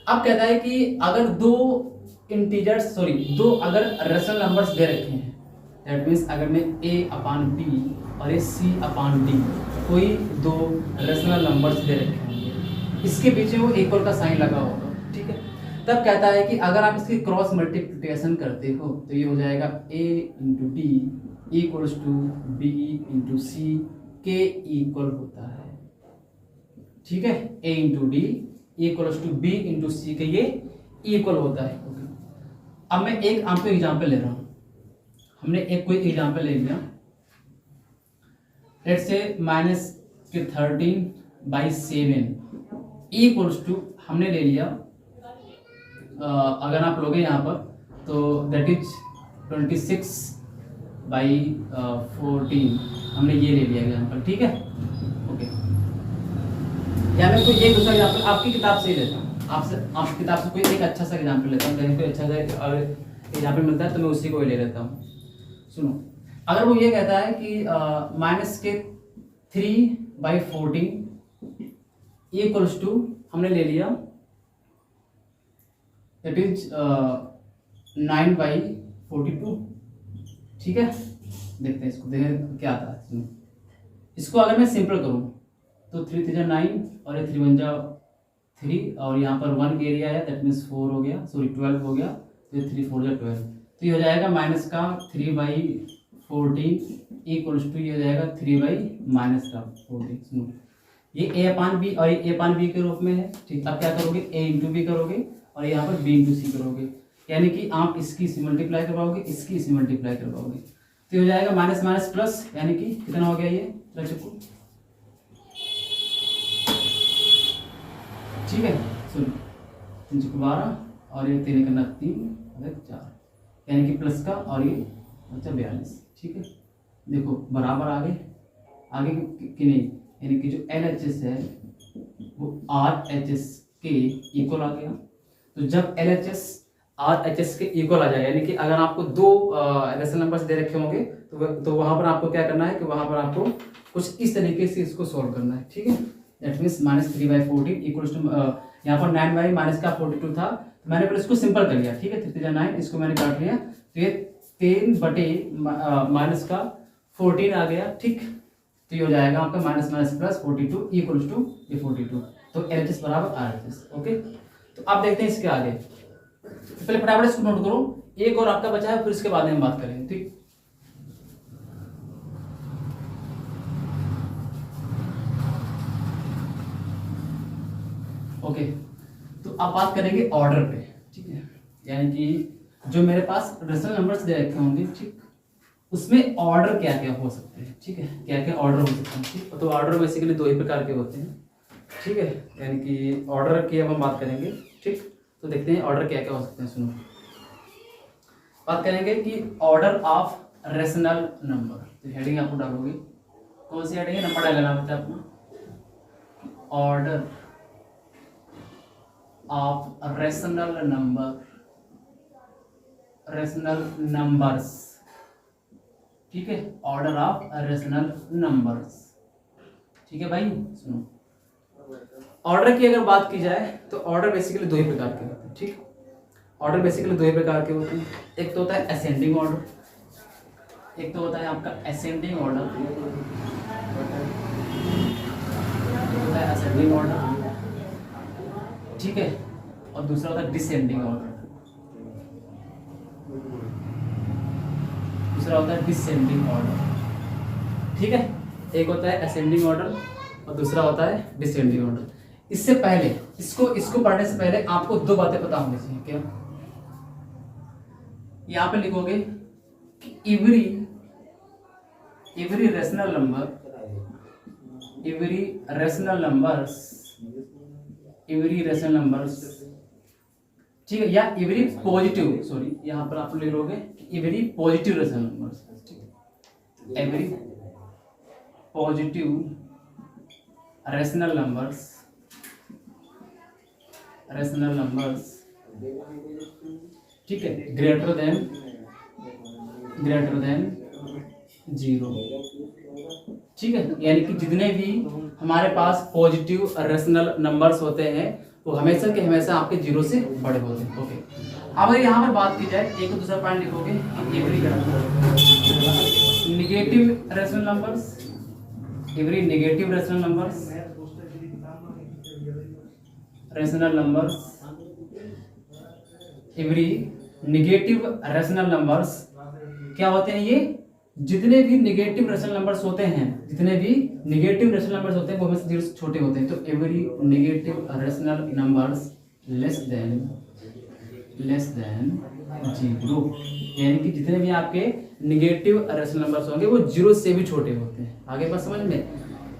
अब कहता है कि अगर दो अगर रेशनल नंबर्स दे रखे हैं, दैट मीन्स अगर मैं ए अपॉन बी और ये सी अपॉन डी कोई दो रेशनल नंबर्स दे रखे होंगे, इसके पीछे वो इक्वल का साइन लगा होगा, ठीक है। तब कहता है कि अगर आप इसकी क्रॉस मल्टीप्लिकेशन करते हो तो ये हो जाएगा a into D equals to B into C के इक्वल होता है, ठीक है। a into D equals to B into C के ये इक्वल होता है, ओके। अब मैं एक आपको एग्जांपल ले रहा हूं, हमने एक कोई एग्जांपल ले लिया, लेट्स से -13/7 इक्वल्स टू हमने ले लिया, अगर आप लोगे यहाँ पर तो दैट इज 26/14 हमने ये ले लिया एग्जाम्पल, ठीक है, ओके। या मैं कोई एक दूसरा एग्जाम्पल आपकी किताब से ही लेता हूँ, आपकी किताब से कोई एक अच्छा सा एग्जाम्पल लेता हूँ, कोई अच्छा सा एग्जाम्पल मिलता है तो मैं उसी को ही ले लेता हूँ। सुनो, अगर वो ये कहता है कि -3/14 इक्वल्स टू हमने ले लिया दैट इज 9/42, ठीक है। देखते हैं इसको, देखें क्या आता है। इसको अगर मैं सिंपल करूं तो 3 3 9 और ये 3 1 3 और यहाँ पर 1 एरिया है, दैट मीन्स 4 हो गया, 12 हो गया, तो ये 3 4 12, तो ये हो जाएगा माइनस का 3/14 इक्वल्स टू ये हो जाएगा 3/-14। सुनो, ये a अपान बी और ये a अपान बी के रूप में है, ठीक। अब क्या करोगे, a इंटू बी करोगे और यहाँ पर b इंटू सी करोगे, यानी कि आप इसकी सी मल्टीप्लाई करवाओगे, इसकी सी मल्टीप्लाई करवाओगे, तो हो जाएगा माइनस माइनस प्लस, यानी कि कितना हो गया ये, ठीक है। सुनो, 3 × 12 और ये 3 करना 3 4, यानी कि प्लस का और ये 42, ठीक है। देखो बराबर आगे कि नहीं, यानी कि जो LHS है वो RHS के इक्वल आ गया। तो जब LHS RHS के इक्वल आ जाए, यानी कि अगर आपको दो रेशनल नंबर्स दे रखे होंगे तो वहां पर आपको क्या करना है कि वहां पर आपको कुछ इस तरीके से इसको सॉल्व करना है, ठीक है। दैट मीन्स -3/14 इक्वल्स टू, यहाँ पर 9 माइनस का 42 था, तो मैंने फिर इसको सिंपल कर लिया, ठीक है। 3 3 9, इसको मैंने काट लिया, तो ये 3/-14 आ गया, ठीक। तो ये हो जाएगा आपका minus minus plus 42 equals to ये 42, तो LHS बराबर RHS, ओके। तो अब देखते हैं इसके आगे, तो पहले फटाफट इसको नोट करो, एक और आपका बचा है, फिर इसके बाद में हम बात करेंगे, ठीक। ओके, तो अब बात करेंगे ऑर्डर पे, ठीक है। यानी कि जो मेरे पास रेशनल नंबर्स दे रखे होंगे, ठीक, उसमें ऑर्डर क्या क्या हो सकते हैं, ठीक है, क्या क्या ऑर्डर हो सकते हैं, ठीक। तो ऑर्डर बेसिकली दो ही प्रकार के होते हैं, ठीक है। यानी कि ऑर्डर की अब हम बात करेंगे, ठीक। तो देखते हैं ऑर्डर क्या क्या हो सकते हैं। सुनो, बात करेंगे कि ऑर्डर ऑफ रेशनल नंबर, तो हेडिंग आपको डालोगे, कौन सी हेडिंग है, नंबर डालना होता है अपना, ऑर्डर ऑफ रेशनल नंबर्स, ठीक है, ऑर्डर ऑफ रेशनल नंबर्स, ठीक है भाई। सुनो, ऑर्डर की अगर बात की जाए तो ऑर्डर बेसिकली दो ही प्रकार के होते हैं, ठीक। ऑर्डर बेसिकली दो ही प्रकार के होते हैं, एक तो होता है असेंडिंग ऑर्डर, एक तो होता है आपका असेंडिंग ऑर्डर, होता है असेंडिंग ऑर्डर, ठीक है, और दूसरा होता है डिसेंडिंग ऑर्डर, दूसरा होता है डिसेंडिंग ऑर्डर, ठीक है। एक होता है असेंडिंग ऑर्डर और दूसरा होता है डिसेंडिंग ऑर्डर। इससे पहले इसको पढ़ने से पहले आपको दो बातें पता होनी चाहिए, क्या यहाँ पे लिखोगे कि एवरी रेशनल नंबर्स, ठीक है, या एवरी पॉजिटिव, सॉरी यहाँ पर आप लिखोगे every positive rational numbers, every positive rational numbers, ठीक है, ग्रेटर देन 0, ठीक है, यानी कि जितने भी हमारे पास पॉजिटिव रेशनल नंबर्स होते हैं वो हमेशा के हमेशा आपके 0 से बड़े होते हैं। ओके, अब अगर यहाँ पर बात की जाए, एक दूसरा पॉइंट लिखोगे every negative rational numbers, every negative rational numbers क्या होते हैं? ये जितने भी नेगेटिव रेशनल नंबर्स होते हैं वो हमें से 0 से छोटे होते हैं। तो every negative rational numbers less than 0, यानी कि जितने भी आपके नेगेटिव रेशनल नंबर्स होंगे वो 0 से भी छोटे होते हैं। आगे बात समझ में?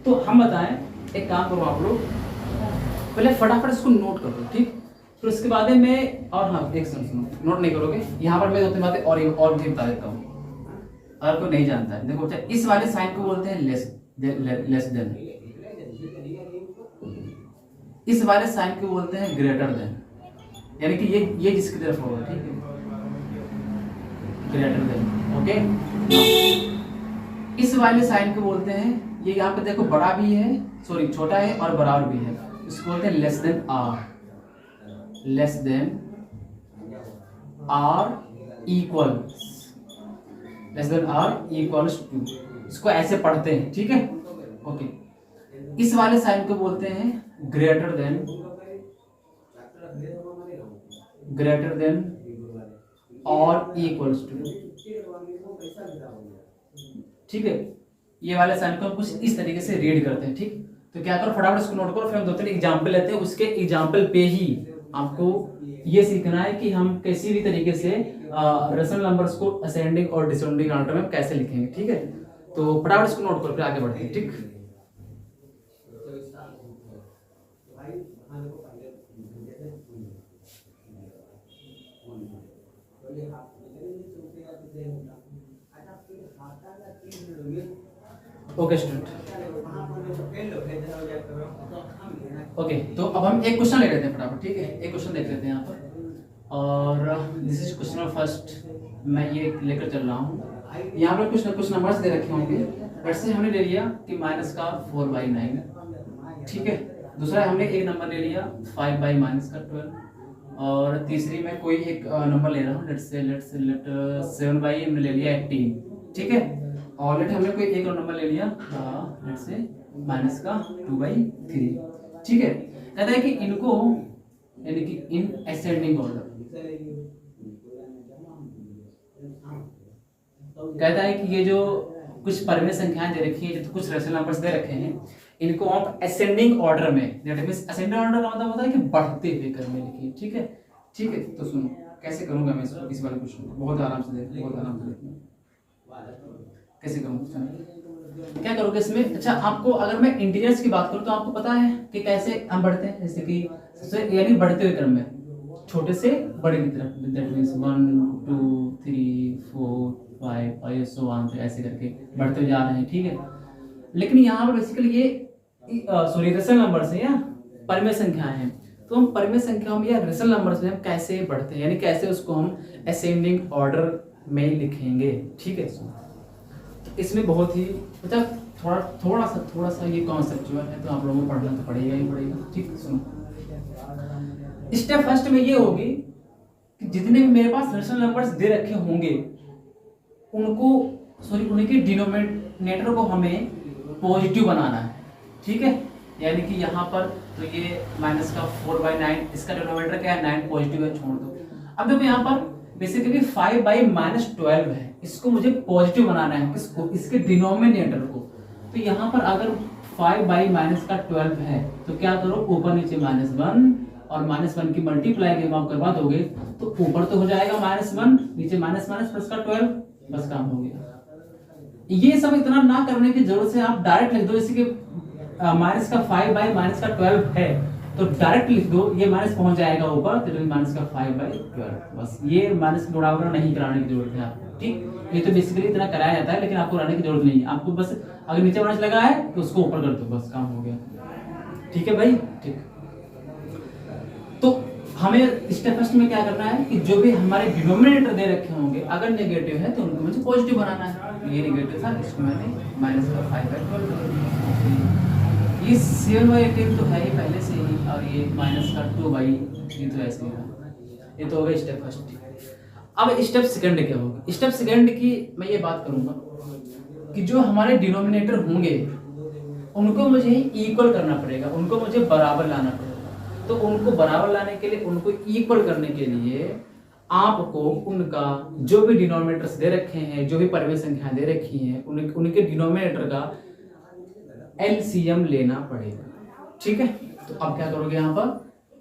तो हम बताएं, एक काम करो आप लोग, पहले फटाफट इसको नोट कर लो, ठीक, फिर उसके बाद में, और हाँ एक सुनो, नोट नहीं करोगे, यहाँ पर मैं 2-3 बातें और भी बता देता हूँ अगर कोई नहीं जानता है। देखो, इस वाले साइन को बोलते हैं लेस देन, इस वाले साइन को बोलते हैं ग्रेटर देन, यानी कि ये जिसकी तरफ होगा, ठीक है, ग्रेटर देन। ओके, इस वाले साइन को बोलते हैं, ये यहाँ पे देखो बड़ा भी है, सॉरी छोटा है और बराबर भी है, इसको बोलते हैं less than or equals to, इसको ऐसे पढ़ते हैं, ठीक है। ओके, इस वाले साइन को बोलते हैं ग्रेटर देन और इक्वल्स टू, ठीक है। ये वाले साइन को हम कुछ इस तरीके से रीड करते हैं, ठीक। तो क्या करो, फटाफट इसको नोट करो, फिर हम 2-3 एग्जाम्पल लेते हैं, उसके एग्जाम्पल पे ही आपको ये सीखना है कि हम किसी भी तरीके से रेशनल नंबर्स को असेंडिंग और डिसेंडिंग ऑर्डर में कैसे लिखेंगे, ठीक है। तो फटाफट इसको नोट करो, फिर आगे बढ़ते हैं, ठीक। ओके स्टूडेंट, ओके, तो अब हम एक क्वेश्चन ले लेते हैं फटाफट, ठीक है। एक क्वेश्चन देख लेते हैं यहाँ पर, और this is question number first, मैं ये लेकर चल रहा हूँ। यहाँ पर कुछ नंबर्स दे रखे होंगे, वैसे हमने ले लिया कि -4/9, ठीक है। दूसरा हमने एक नंबर ले लिया 5/-12, और तीसरी में कोई एक नंबर ले रहा हूँ, लेट 7/, हमने ले लिया 18, ठीक है। और लेट हमने कोई एक और नंबर ले लिया लेट से -2/3, ठीक है। कहता है कि इनको, यानी कि इन असेंडिंग ऑर्डर, कहता है कि ये जो कुछ परिमेय संख्याएं दे रखी है, जो कुछ रेशनल नंबर्स दे रखे हैं, इनको आप असेंडिंग ऑर्डर में, दैट मींस असेंडिंग ऑर्डर का मतलब होता है कि बढ़ते हुए क्रम में लिखिए, ठीक है, ठीक है। तो सुनो कैसे करूंगा मैं इसको, इस वाले क्वेश्चन को बहुत आराम से देखना, बहुत आराम से देखना कैसे करूंगा। क्या करोगे इसमें, अच्छा आपको अगर मैं इंटीजर्स की बात करूं तो आपको पता है कि कैसे हम बढ़ते हैं, जैसे कि सबसे यानी बढ़ते हुए क्रम में छोटे से बड़े की तरफ, दैट मींस 1 2 3 4 5 और सो ऑन, तो ऐसे करके बढ़ते जा रहे हैं, ठीक है। लेकिन यहाँ पर बेसिकली ये सॉरी रेशनल नंबर्स है या परिमेय संख्याएं हैं, तो हम परिमेय संख्याओं में या रेशनल नंबर्स में हम कैसे बढ़ते हैं, यानी कैसे उसको हम असेंडिंग ऑर्डर में लिखेंगे, ठीक है। तो इसमें बहुत ही मतलब थोड़ा सा ये कॉन्सेप्चुअल है, तो आप लोगों को पढ़ना तो पड़ेगा ही पड़ेगा, ठीक। सुनो, स्टेप फर्स्ट में ये होगी कि जितने भी मेरे पास रेशनल नंबर्स दे रखे होंगे उनके डिनोमिनेटर को हमें पॉजिटिव बनाना है, ठीक है। यानी कि यहाँ पर तो ये -4/9, इसका डिनोमिनेटर क्या है, 9 पॉजिटिव है, छोड़ दो। अब देखो यहाँ पर बेसिकली 5/-12 है, इसको मुझे पॉजिटिव बनाना है, किसको, इसके डिनोमिनेटर को। तो यहाँ पर अगर 5/-12 है तो क्या करो, ऊपर नीचे -1 और -1 की मल्टीप्लाई जब आप करवा दोगे तो ऊपर तो हो जाएगा -1, नीचे माइनस माइनस प्लस का 12, बस काम हो गया। ये सब इतना ना करने की जरूरत से आप डायरेक्ट लिख दो, जैसे कि माइनस का 5 बाई माइनस का 12 है तो डायरेक्ट लिख दो, ये माइनस पहुंच जाएगा ऊपर, तो माइनस का 5 बाई 12, बस ये माइनस गुणा नहीं कराने की जरूरत है आपको, ठीक। ये तो बेसिकली इतना कराया जाता है, लेकिन आपको कराने की जरूरत नहीं है, आपको बस अगर नीचे माइनस लगा है तो उसको ऊपर कर दो, बस काम हो गया, ठीक है भाई, ठीक। तो हमें स्टेप फर्स्ट में क्या करना है कि जो भी हमारे डिनोमिनेटर दे रखे होंगे अगर नेगेटिव है तो उनको मुझे पॉजिटिव बनाना है। ये नेगेटिव था, इसको मैंने माइनस का 5 बाई 12, ये 7/18 तो है ही पहले से ही, और ये माइनस का 2 बाई, ये तो ऐसे ही था। ये तो हो गया स्टेप फर्स्ट। अब स्टेप सेकंड क्या होगा? स्टेप सेकंड की मैं ये बात करूंगा कि जो हमारे डिनोमिनेटर होंगे उनको मुझे इक्वल करना पड़ेगा, उनको मुझे बराबर लाना पड़ेगा। तो उनको बराबर लाने के लिए, उनको इक्वल करने के लिए आपको उनका जो भी डिनोमिनेटर्स दे रखे हैं, जो भी परिमेय संख्याएं दे रखी हैं, उनके डिनोमिनेटर का एलसीएम लेना पड़ेगा, ठीक है। तो अब क्या करोगे यहाँ पर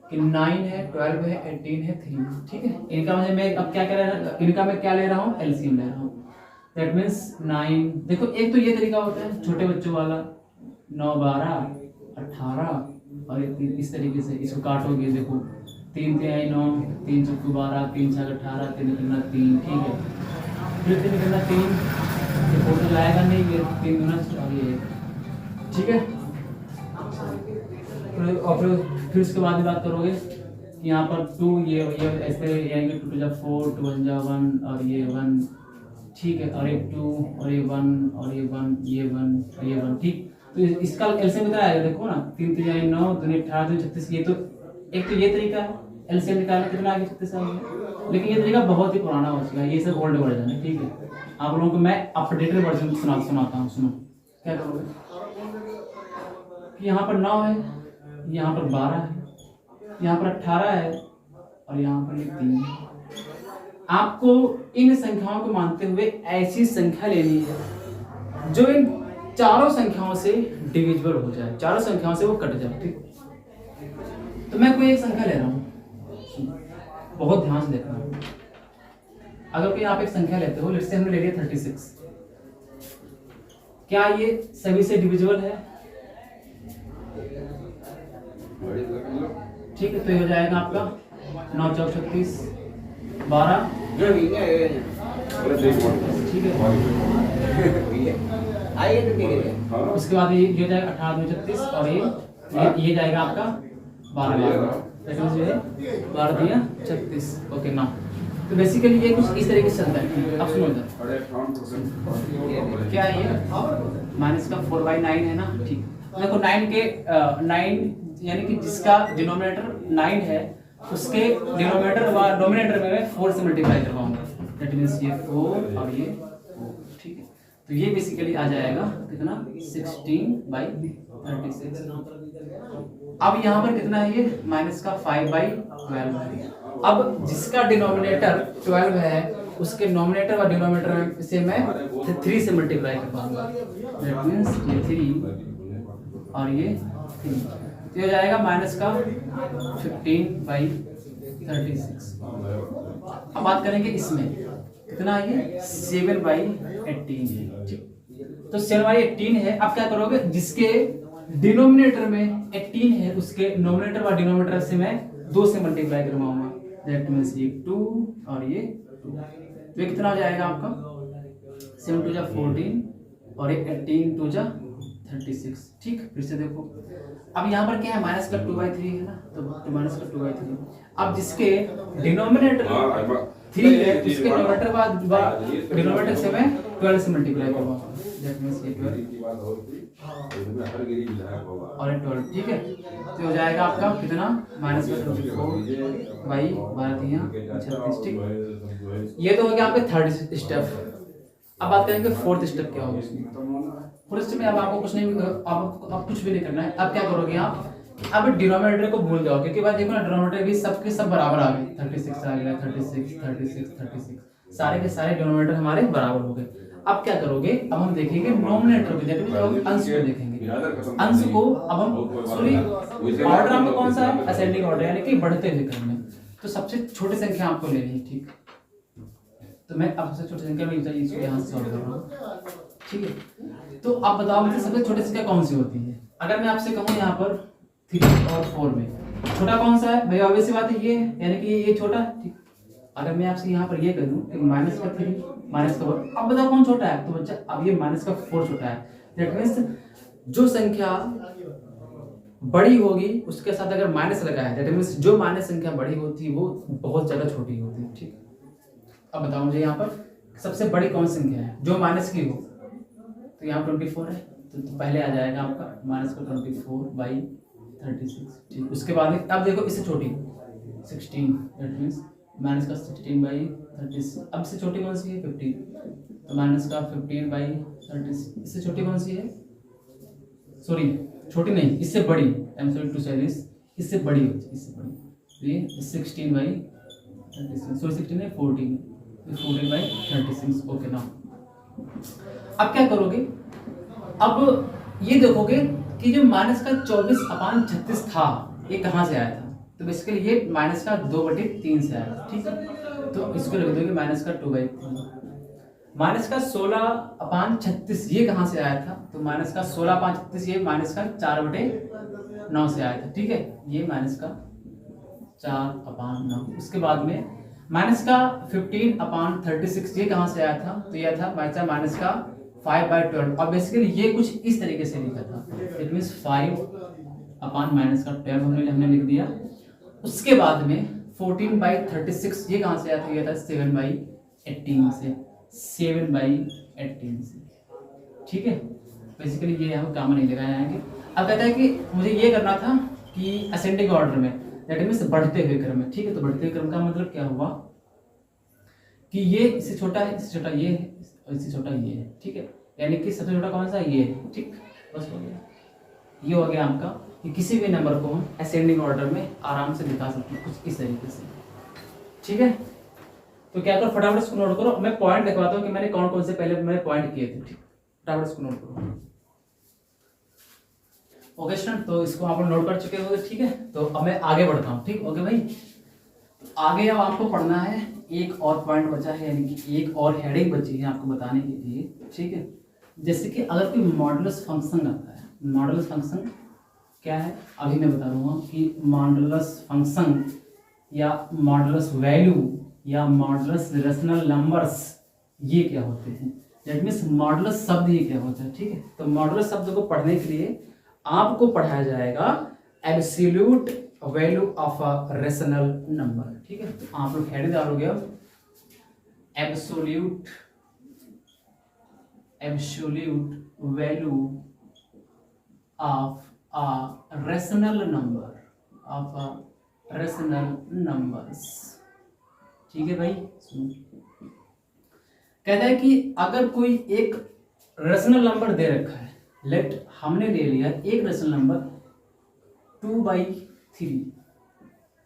कि 9 है, 12 है, 18 है, 3, ठीक है। इनका मैं अब क्या कर रहा हूँ, इनका मैं क्या ले रहा हूँ, एलसीएम ले रहा हूँ। दैट मीन्स 9, देखो एक तो ये तरीका होता है छोटे बच्चों वाला, 9 12 18, और इस तरीके से इसको काटोगे, देखो 3 3 9, 3 4 12, 3 6 18, 3 3 3, ठीक है। फिर 3 3 3, ये फोटो जाएगा नहीं, ये 3 गुना और ये, ठीक है। और फिर उसके बाद बात करोगे कि यहाँ पर 2, ये ऐसे यानी 2 2 4, 2 1 1, और ये 1, ठीक है, और एक 2, और ये 1, और ये 1, ये 1, ये 1, ठीक। तो इसका एलसीएम कितना आएगा, देखो ना, 3 3 9, 3 18, 36, ये तो एक तो ये तरीका है एलसीएम निकालने, कितना आगे 36 आ गया। लेकिन ये तरीका बहुत ही पुराना हो चुका है, ये सब ओल्ड वर्जन है, ठीक है। आप लोगों को मैं अपडेटेड वर्जन सुनाता हूँ, सुनो क्या करोगे कि यहाँ पर 9 है, यहाँ पर 12 है, यहाँ पर 18 है, और यहाँ पर 3 है। आपको इन संख्याओं को मानते हुए ऐसी संख्या लेनी है जो इन चारों संख्याओं से डिविजिबल हो जाए, चारों संख्याओं से वो कट जाए, ठीक। तो मैं कोई एक संख्या ले रहा हूँ, बहुत ध्यान से देखना। अगर कोई आप एक संख्या लेते हो, जैसे हमने ले लिया 36, क्या ये सभी से डिविजिबल है? ठीक है, तो ये हो जाएगा आपका 9 4 36 12, ठीक है। उसके बाद ये हो जाएगा 18 2 36, और ये जाएगा आपका 12 12 दिया 36, ओके ना। तो बेसिकली ये कुछ इस तरीके से चलता है। अब सुनो इधर, क्या है ये माइनस का 4/9 है ना, ठीक। देखो 9 यानी कि जिसका डिनोमिनेटर 9 है उसके डिनोमिनेटर व डोमिनेटर में मैं 4 से मल्टीप्लाई करवाऊंगा, दैट मींस ये 4 और ये 4, ठीक है। तो ये बेसिकली आ जाएगा कितना, 16/36। अब यहाँ पर कितना है, ये माइनस का 5/12 है। अब जिसका डिनोमिनेटर 12 है उसके नोमिनेटर और डिनोमिनेटर से मैं 3 से मल्टीप्लाई करवाऊंगा, दैट मींस ये 3 और ये 3, तो हो जाएगा माइनस का 15/36। अब बात करेंगे इसमें कितना है, ये 7/18 है, तो 7/18 है। अब क्या करोगे, जिसके डिनोमिनेटर में 18 है उसके नोमिनेटर और डिनोमिनेटर से मैं 2 से मल्टीप्लाई करवाऊंगा, दैट मींस ये 2 और ये 2, तो ये कितना हो जाएगा आपका 7 2 14 और ये 18 2 36, ठीक। फिर से देखो, अब यहाँ पर क्या है, माइनस का 2/3 है ना, तो माइनस का 2/3। अब जिसके डिनोमिनेटर 3 है उसके डिनोमिनेटर बाद डिनोमिनेटर से मैं 12 से मल्टीप्लाई करूंगा, दैट मींस ये 12 और 12, ठीक है। तो हो जाएगा आपका कितना, माइनस का 24/12 ठीक। ये तो हो गया आपके थर्ड स्टेप। अब बात करेंगे फोर्थ स्टेप क्या होगा इसमें। फोर्थ स्टेप में अब आपको कुछ नहीं, अब कुछ भी नहीं करना है। अब क्या करोगे आप, अब डिनोमिनेटर को भूल जाओ, क्योंकि बात देखो ना, डिनोमिनेटर भी सबके सब बराबर आ गए, 36 आ गया, 36 36 36, सारे के सारे डिनोमिनेटर हमारे बराबर हो गए। अब क्या करोगे, अब हम देखेंगे नोमिनेटर को, अंश को देखेंगे। अंश को अब हम सॉरी ऑर्डर आपका कौन सा है, असेंडिंग ऑर्डर, यानी कि बढ़ते हुए क्रम में। तो सबसे छोटी संख्या आपको लेनी है, ठीक। तो मैं अब सबसे छोटी संख्या में इसको यहाँ से सॉल्व कर रहा हूँ, ठीक है। तो आप बताओ मुझे सबसे छोटी संख्या कौन सी होती है। अगर मैं आपसे कहूँ यहाँ पर 3 और 4 में छोटा कौन सा है भाई, ऑब्वियस सी बात है ये है, यानी कि ये छोटा, ठीक। अगर मैं आपसे यहाँ पर ये कह दूं कि -3 -4, अब बताओ कौन छोटा है। तो बच्चा अब ये -4 छोटा है। दैट मींस जो संख्या बड़ी होगी उसके साथ अगर माइनस लगा है, दैट मींस जो माइनस संख्या बड़ी होती है वो बहुत ज्यादा छोटी होती है, ठीक। अब बताओ मुझे यहाँ पर सबसे बड़ी कौन संख्या है जो माइनस की हो। तो यहाँ 24 है, तो पहले आ जाएगा आपका -24/36, ठीक। उसके बाद अब देखो इससे छोटी 16, दैट मींस -16/36। अब से छोटी कौन सी है 15, तो -15/36। इससे छोटी कौन सी है, सॉरी छोटी नहीं, इससे बड़ी, I'm sorry to say this, इससे बड़ी होती है, इससे बड़ी। तो ये 16/36, सॉरी 16 है 14, 14/36। ओके ना, अब क्या करोगे, अब ये देखोगे कि जो -24/36 था ये कहाँ से आया था। तो बेसिकली ये -2/3 से आया था, ठीक है। तो इसको लिख दोगे -2/3। -16/36 ये कहाँ से आया था, तो -16/36 ये -4/9 से आया था, ठीक है। ये -4/9। उसके बाद में -15/36 ये कहाँ से आया था, तो यह था -5/12। और बेसिकली ये कुछ इस तरीके से लिखा था, इट मींस 5/-12 हमने लिख दिया। उसके बाद में 14/36 ये कहाँ से आया था, ये था 7/18 से, 7/18 से, ठीक है। बेसिकली ये हम कॉमन नहीं लगाए आएंगे। अब कहता है कि मुझे ये करना था कि असेंडिंग ऑर्डर में, दैट मींस बढ़ते हुए क्रम में, ठीक है। तो बढ़ते हुए क्रम का मतलब क्या हुआ कि ये इससे छोटा है, इससे छोटा ये है, और इससे छोटा ये है, ठीक है। यानी कि सबसे छोटा कौन सा ये है, ठीक। बस हो गया, ये हो गया आपका कि किसी भी नंबर को हम असेंडिंग ऑर्डर में आराम से दिखा सकते हैं कुछ इस तरीके से, ठीक है। तो क्या करो, फटाफट इसको नोट करो। मैं पॉइंट दिखवाता हूँ कि मैंने कौन कौन से पहले मैंने पॉइंट किए थे, ठीक। फटाफट इसको नोट करो। ओके स्टूडेंट, तो इसको आप नोट कर चुके हो, ठीक है। तो अब मैं आगे बढ़ता हूँ, ठीक। ओके भाई, तो आगे अब आपको पढ़ना है, एक और पॉइंट बचा है, यानी कि एक और हेडिंग बची है आपको बताने के लिए, ठीक है। जैसे कि अगर कोई मॉडुलस फंक्शन आता है, मॉडुलस फंक्शन क्या है अभी मैं बता दूंगा कि मॉडुलस फंक्शन या मॉडुलस वैल्यू या मॉडुलस रेशनल नंबर्स ये क्या होते हैं। दैट मींस मॉडुलस शब्द ये क्या होता है, ठीक है। तो मॉडुलस शब्द को पढ़ने के लिए आपको पढ़ाया जाएगा absolute value of a rational number, ठीक है। तो आप लोग हेड डालोगे absolute value of a rational numbers, ठीक है भाई। कहता है कि अगर कोई एक रेशनल नंबर दे रखा है, लेट हमने ले लिया एक रेशनल नंबर 2/3।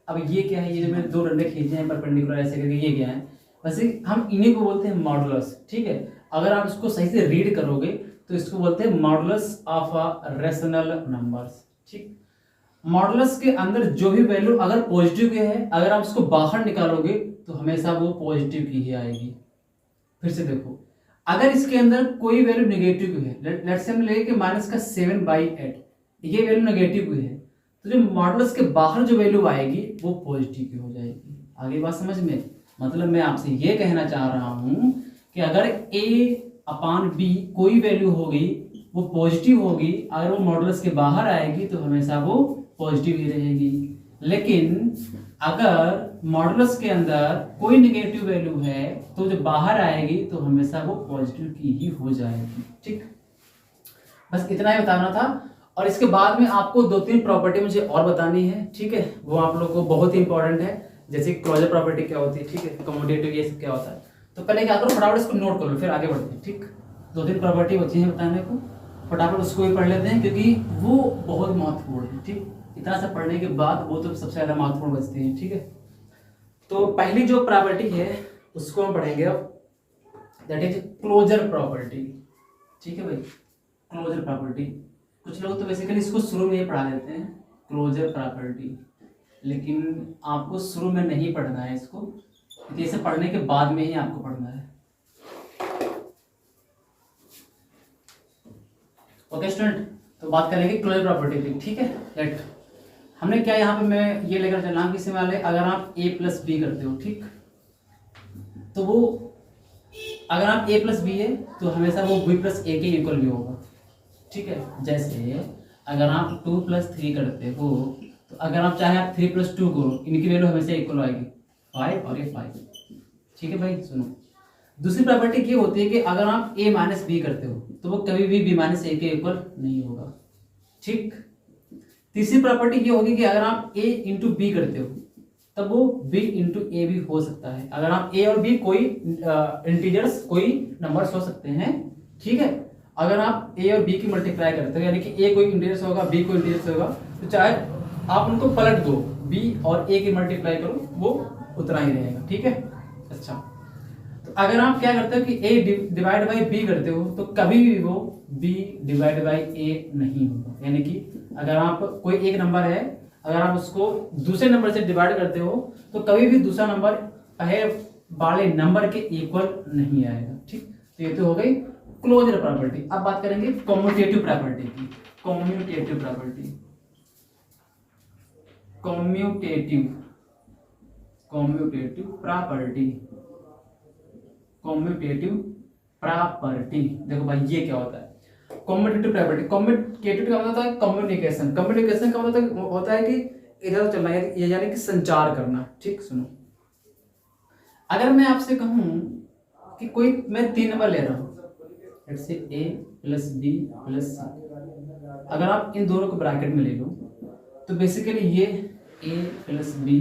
अब ये क्या है, ये जो मैंने दो डंडे खींचे हैं परपेंडिकुलर ऐसे करके, ये क्या है, वैसे हम इन्हीं को बोलते हैं मॉडुलस, ठीक है। अगर आप इसको सही से रीड करोगे तो इसको बोलते हैं modulus of a rational numbers, ठीक। मॉडुलस के अंदर जो भी वैल्यू अगर पॉजिटिव की है, अगर आप उसको बाहर निकालोगे तो हमेशा वो पॉजिटिव की ही आएगी। फिर से देखो, अगर इसके अंदर कोई वैल्यू नेगेटिव की है, लेट्स से हम लेंगे कि -7/8, ये वैल्यू नेगेटिव की है, तो जो मॉडुलस के बाहर जो वैल्यू आएगी वो पॉजिटिव की हो जाएगी। आगे बात समझ में, मतलब मैं आपसे ये कहना चाह रहा हूं कि अगर a/b कोई वैल्यू होगी वो पॉजिटिव होगी, अगर वो मॉडुलस के बाहर आएगी तो हमेशा वो पॉजिटिव ही रहेगी। लेकिन अगर मॉडुलस के अंदर कोई नेगेटिव वैल्यू है तो जो बाहर आएगी तो हमेशा वो पॉजिटिव की ही हो जाएगी, ठीक। बस इतना ही बताना था। और इसके बाद में आपको 2-3 प्रॉपर्टी मुझे और बतानी है, ठीक है। वो आप लोगों को बहुत ही इंपॉर्टेंट है, जैसे क्लोजर प्रॉपर्टी क्या होती है, ठीक है, कम्यूटेटिव ये सब क्या होता है। तो पहले क्या करो, फटाफट इसको नोट कर लो, फिर आगे बढ़ते हैं, ठीक। 2-3 प्रॉपर्टी बची है बताने को, फटाफट उसको भी पढ़ लेते हैं क्योंकि वो बहुत महत्वपूर्ण है, ठीक। इतना सा पढ़ने के बाद वो तो सबसे ज्यादा महत्वपूर्ण बचती है, ठीक है। तो पहली जो प्रॉपर्टी है उसको हम पढ़ेंगे अब। That is closure property. ठीक है भाई, क्लोजर प्रॉपर्टी। कुछ लोग तो बेसिकली इसको शुरू में ही पढ़ा देते हैं क्लोजर प्रॉपर्टी, लेकिन आपको शुरू में नहीं पढ़ना है इसको, इसे पढ़ने के बाद में ही आपको पढ़ना है। ओके स्टूडेंट, तो बात करेंगे क्लोजर प्रॉपर्टी की। ठीक है, लेट हमने क्या यहाँ पे मैं ये लेकर चला किसी वाले, अगर आप a प्लस बी करते हो, ठीक, तो वो अगर आप a प्लस बी है तो हमेशा वो b प्लस ए के इक्वल भी होगा। ठीक है, जैसे अगर आप 2 प्लस 3 करते हो तो अगर आप चाहे आप 3 प्लस 2 करो, इनकी वैल्यू हमेशा इक्वल आएगी 5 और ये 5। ठीक है भाई, सुनो, दूसरी प्रॉपर्टी ये होती है कि अगर आप a माइनस बी करते हो तो वो कभी भी b माइनस ए के इक्वल नहीं होगा। ठीक, तीसरी प्रॉपर्टी ये होगी कि अगर आप a इंटू बी करते हो तब वो b इंटू ए भी हो सकता है। अगर आप a और b कोई इंटीजर्स कोई नंबर्स हो सकते हैं। ठीक है, अगर आप a और b की मल्टीप्लाई करते हो, यानी कि a कोई इंटीजर्स होगा b कोई इंटीजर्स होगा, तो चाहे आप उनको पलट दो, b और a की मल्टीप्लाई करो, वो उतना ही रहेगा। ठीक है, अच्छा, तो अगर आप क्या करते हो कि a डिवाइड बाई b करते हो तो कभी भी वो b डिवाइड बाई a नहीं होगा। यानी कि अगर आप कोई एक नंबर है, अगर आप उसको दूसरे नंबर से डिवाइड करते हो तो कभी भी दूसरा नंबर पहले वाले नंबर के इक्वल नहीं आएगा। ठीक, तो ये तो हो गई क्लोजर प्रॉपर्टी। अब बात करेंगे कॉम्यूटेटिव प्रॉपर्टी की। Commutative property, commutative commutative property, commutative property. देखो भाई ये क्या होता है कॉम्यूटेटिव प्रॉपर्टी। कॉम्यूटेटिव का मतलब होता है कम्युनिकेशन। कम्युनिकेशन का मतलब होता है कि इधर चलना है, ये यानी कि संचार करना। ठीक, सुनो, अगर मैं आपसे कहूं कि कोई मैं 3 नंबर ले रहा हूं, let's say a plus B plus C, अगर आप इन दोनों को ब्रैकेट में ले लो तो बेसिकली ये a प्लस बी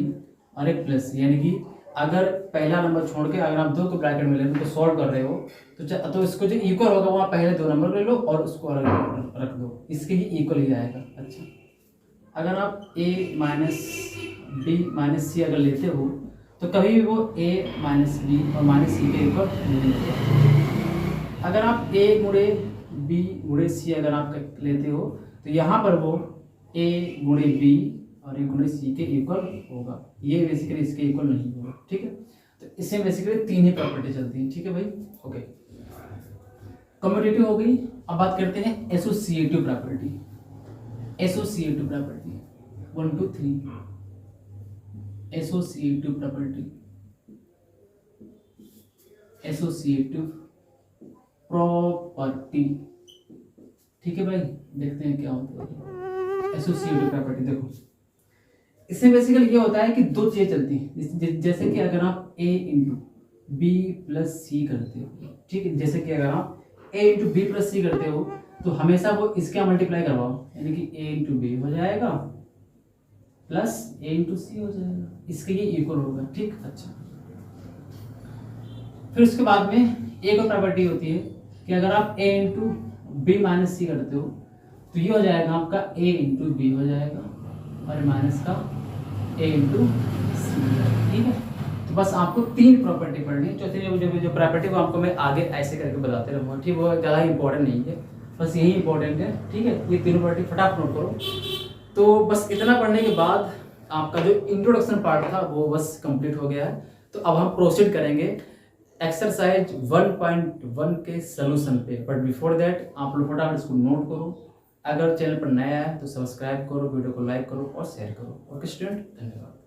और एक प्लस, यानी कि अगर पहला नंबर छोड़ के अगर आप 2 को ब्रैकेट में ले लो, उनको सॉल्व कर रहे हो तो इसको जो इक्वल होगा वहाँ पहले 2 नंबर ले लो और उसको अलग रख दो, इसके ही इक्वल ही आएगा। अच्छा, अगर आप a माइनस बी माइनस सी अगर लेते हो तो कभी भी वो a माइनस बी और माइनस सी के इक्वल नहीं होगा। अगर आप a गुणे बी गुणे सी अगर आप लेते हो तो यहाँ पर वो a गुणे बी और ये गुणे सी के इक्वल होगा, ये बेसिकली इसके इक्वल नहीं होगा। ठीक है, तो इसमें बेसिकली 3 ही प्रॉपर्टी चलती हैं। ठीक है भाई, ओके, कम्यूटेटिव हो गई। अब बात करते हैं associative property. Associative property 1 2 3, associative property, associative property. ठीक है भाई, देखते हैं क्या होता है एसोसिएटिव प्रॉपर्टी। देखो, इससे बेसिकली ये होता है कि 2 चीजें चलती हैं, जैसे कि अगर आप a इंटू बी प्लस सी करते हो, ठीक है, जैसे कि अगर आप a इंटू बी प्लस सी करते हो तो हमेशा वो इसका मल्टीप्लाई करवाओ, यानी कि a इंटू बी हो जाएगा प्लस a इंटू सी हो जाएगा, इसके ये इक्वल होगा। ठीक, अच्छा, फिर उसके बाद में एक और प्रॉपर्टी होती है कि अगर आप a इंटू बी माइनस सी करते हो तो ये हो जाएगा आपका a इंटू बी हो जाएगा और माइनस का a इंटू सी। ठीक है, तो बस आपको 3 प्रॉपर्टी पढ़नी है। चौथी जो प्रॉपर्टी वो आपको मैं आगे ऐसे करके बताते रहूँगा। ठीक, वो ज़्यादा इंपॉर्टेंट नहीं है, बस यही इंपॉर्टेंट है। ठीक है, ये 3 प्रॉपर्टी फटाफट नोट करो। तो बस इतना पढ़ने के बाद आपका जो इंट्रोडक्शन पार्ट था वो बस कंप्लीट हो गया है। तो अब हम प्रोसीड करेंगे एक्सरसाइज 1.1 के सोल्यूशन पे, बट बिफोर दैट आप लोग फटाफट इसको नोट करो। अगर चैनल पर नया है तो सब्सक्राइब करो, वीडियो को लाइक करो और शेयर करो। ओके स्टूडेंट, धन्यवाद।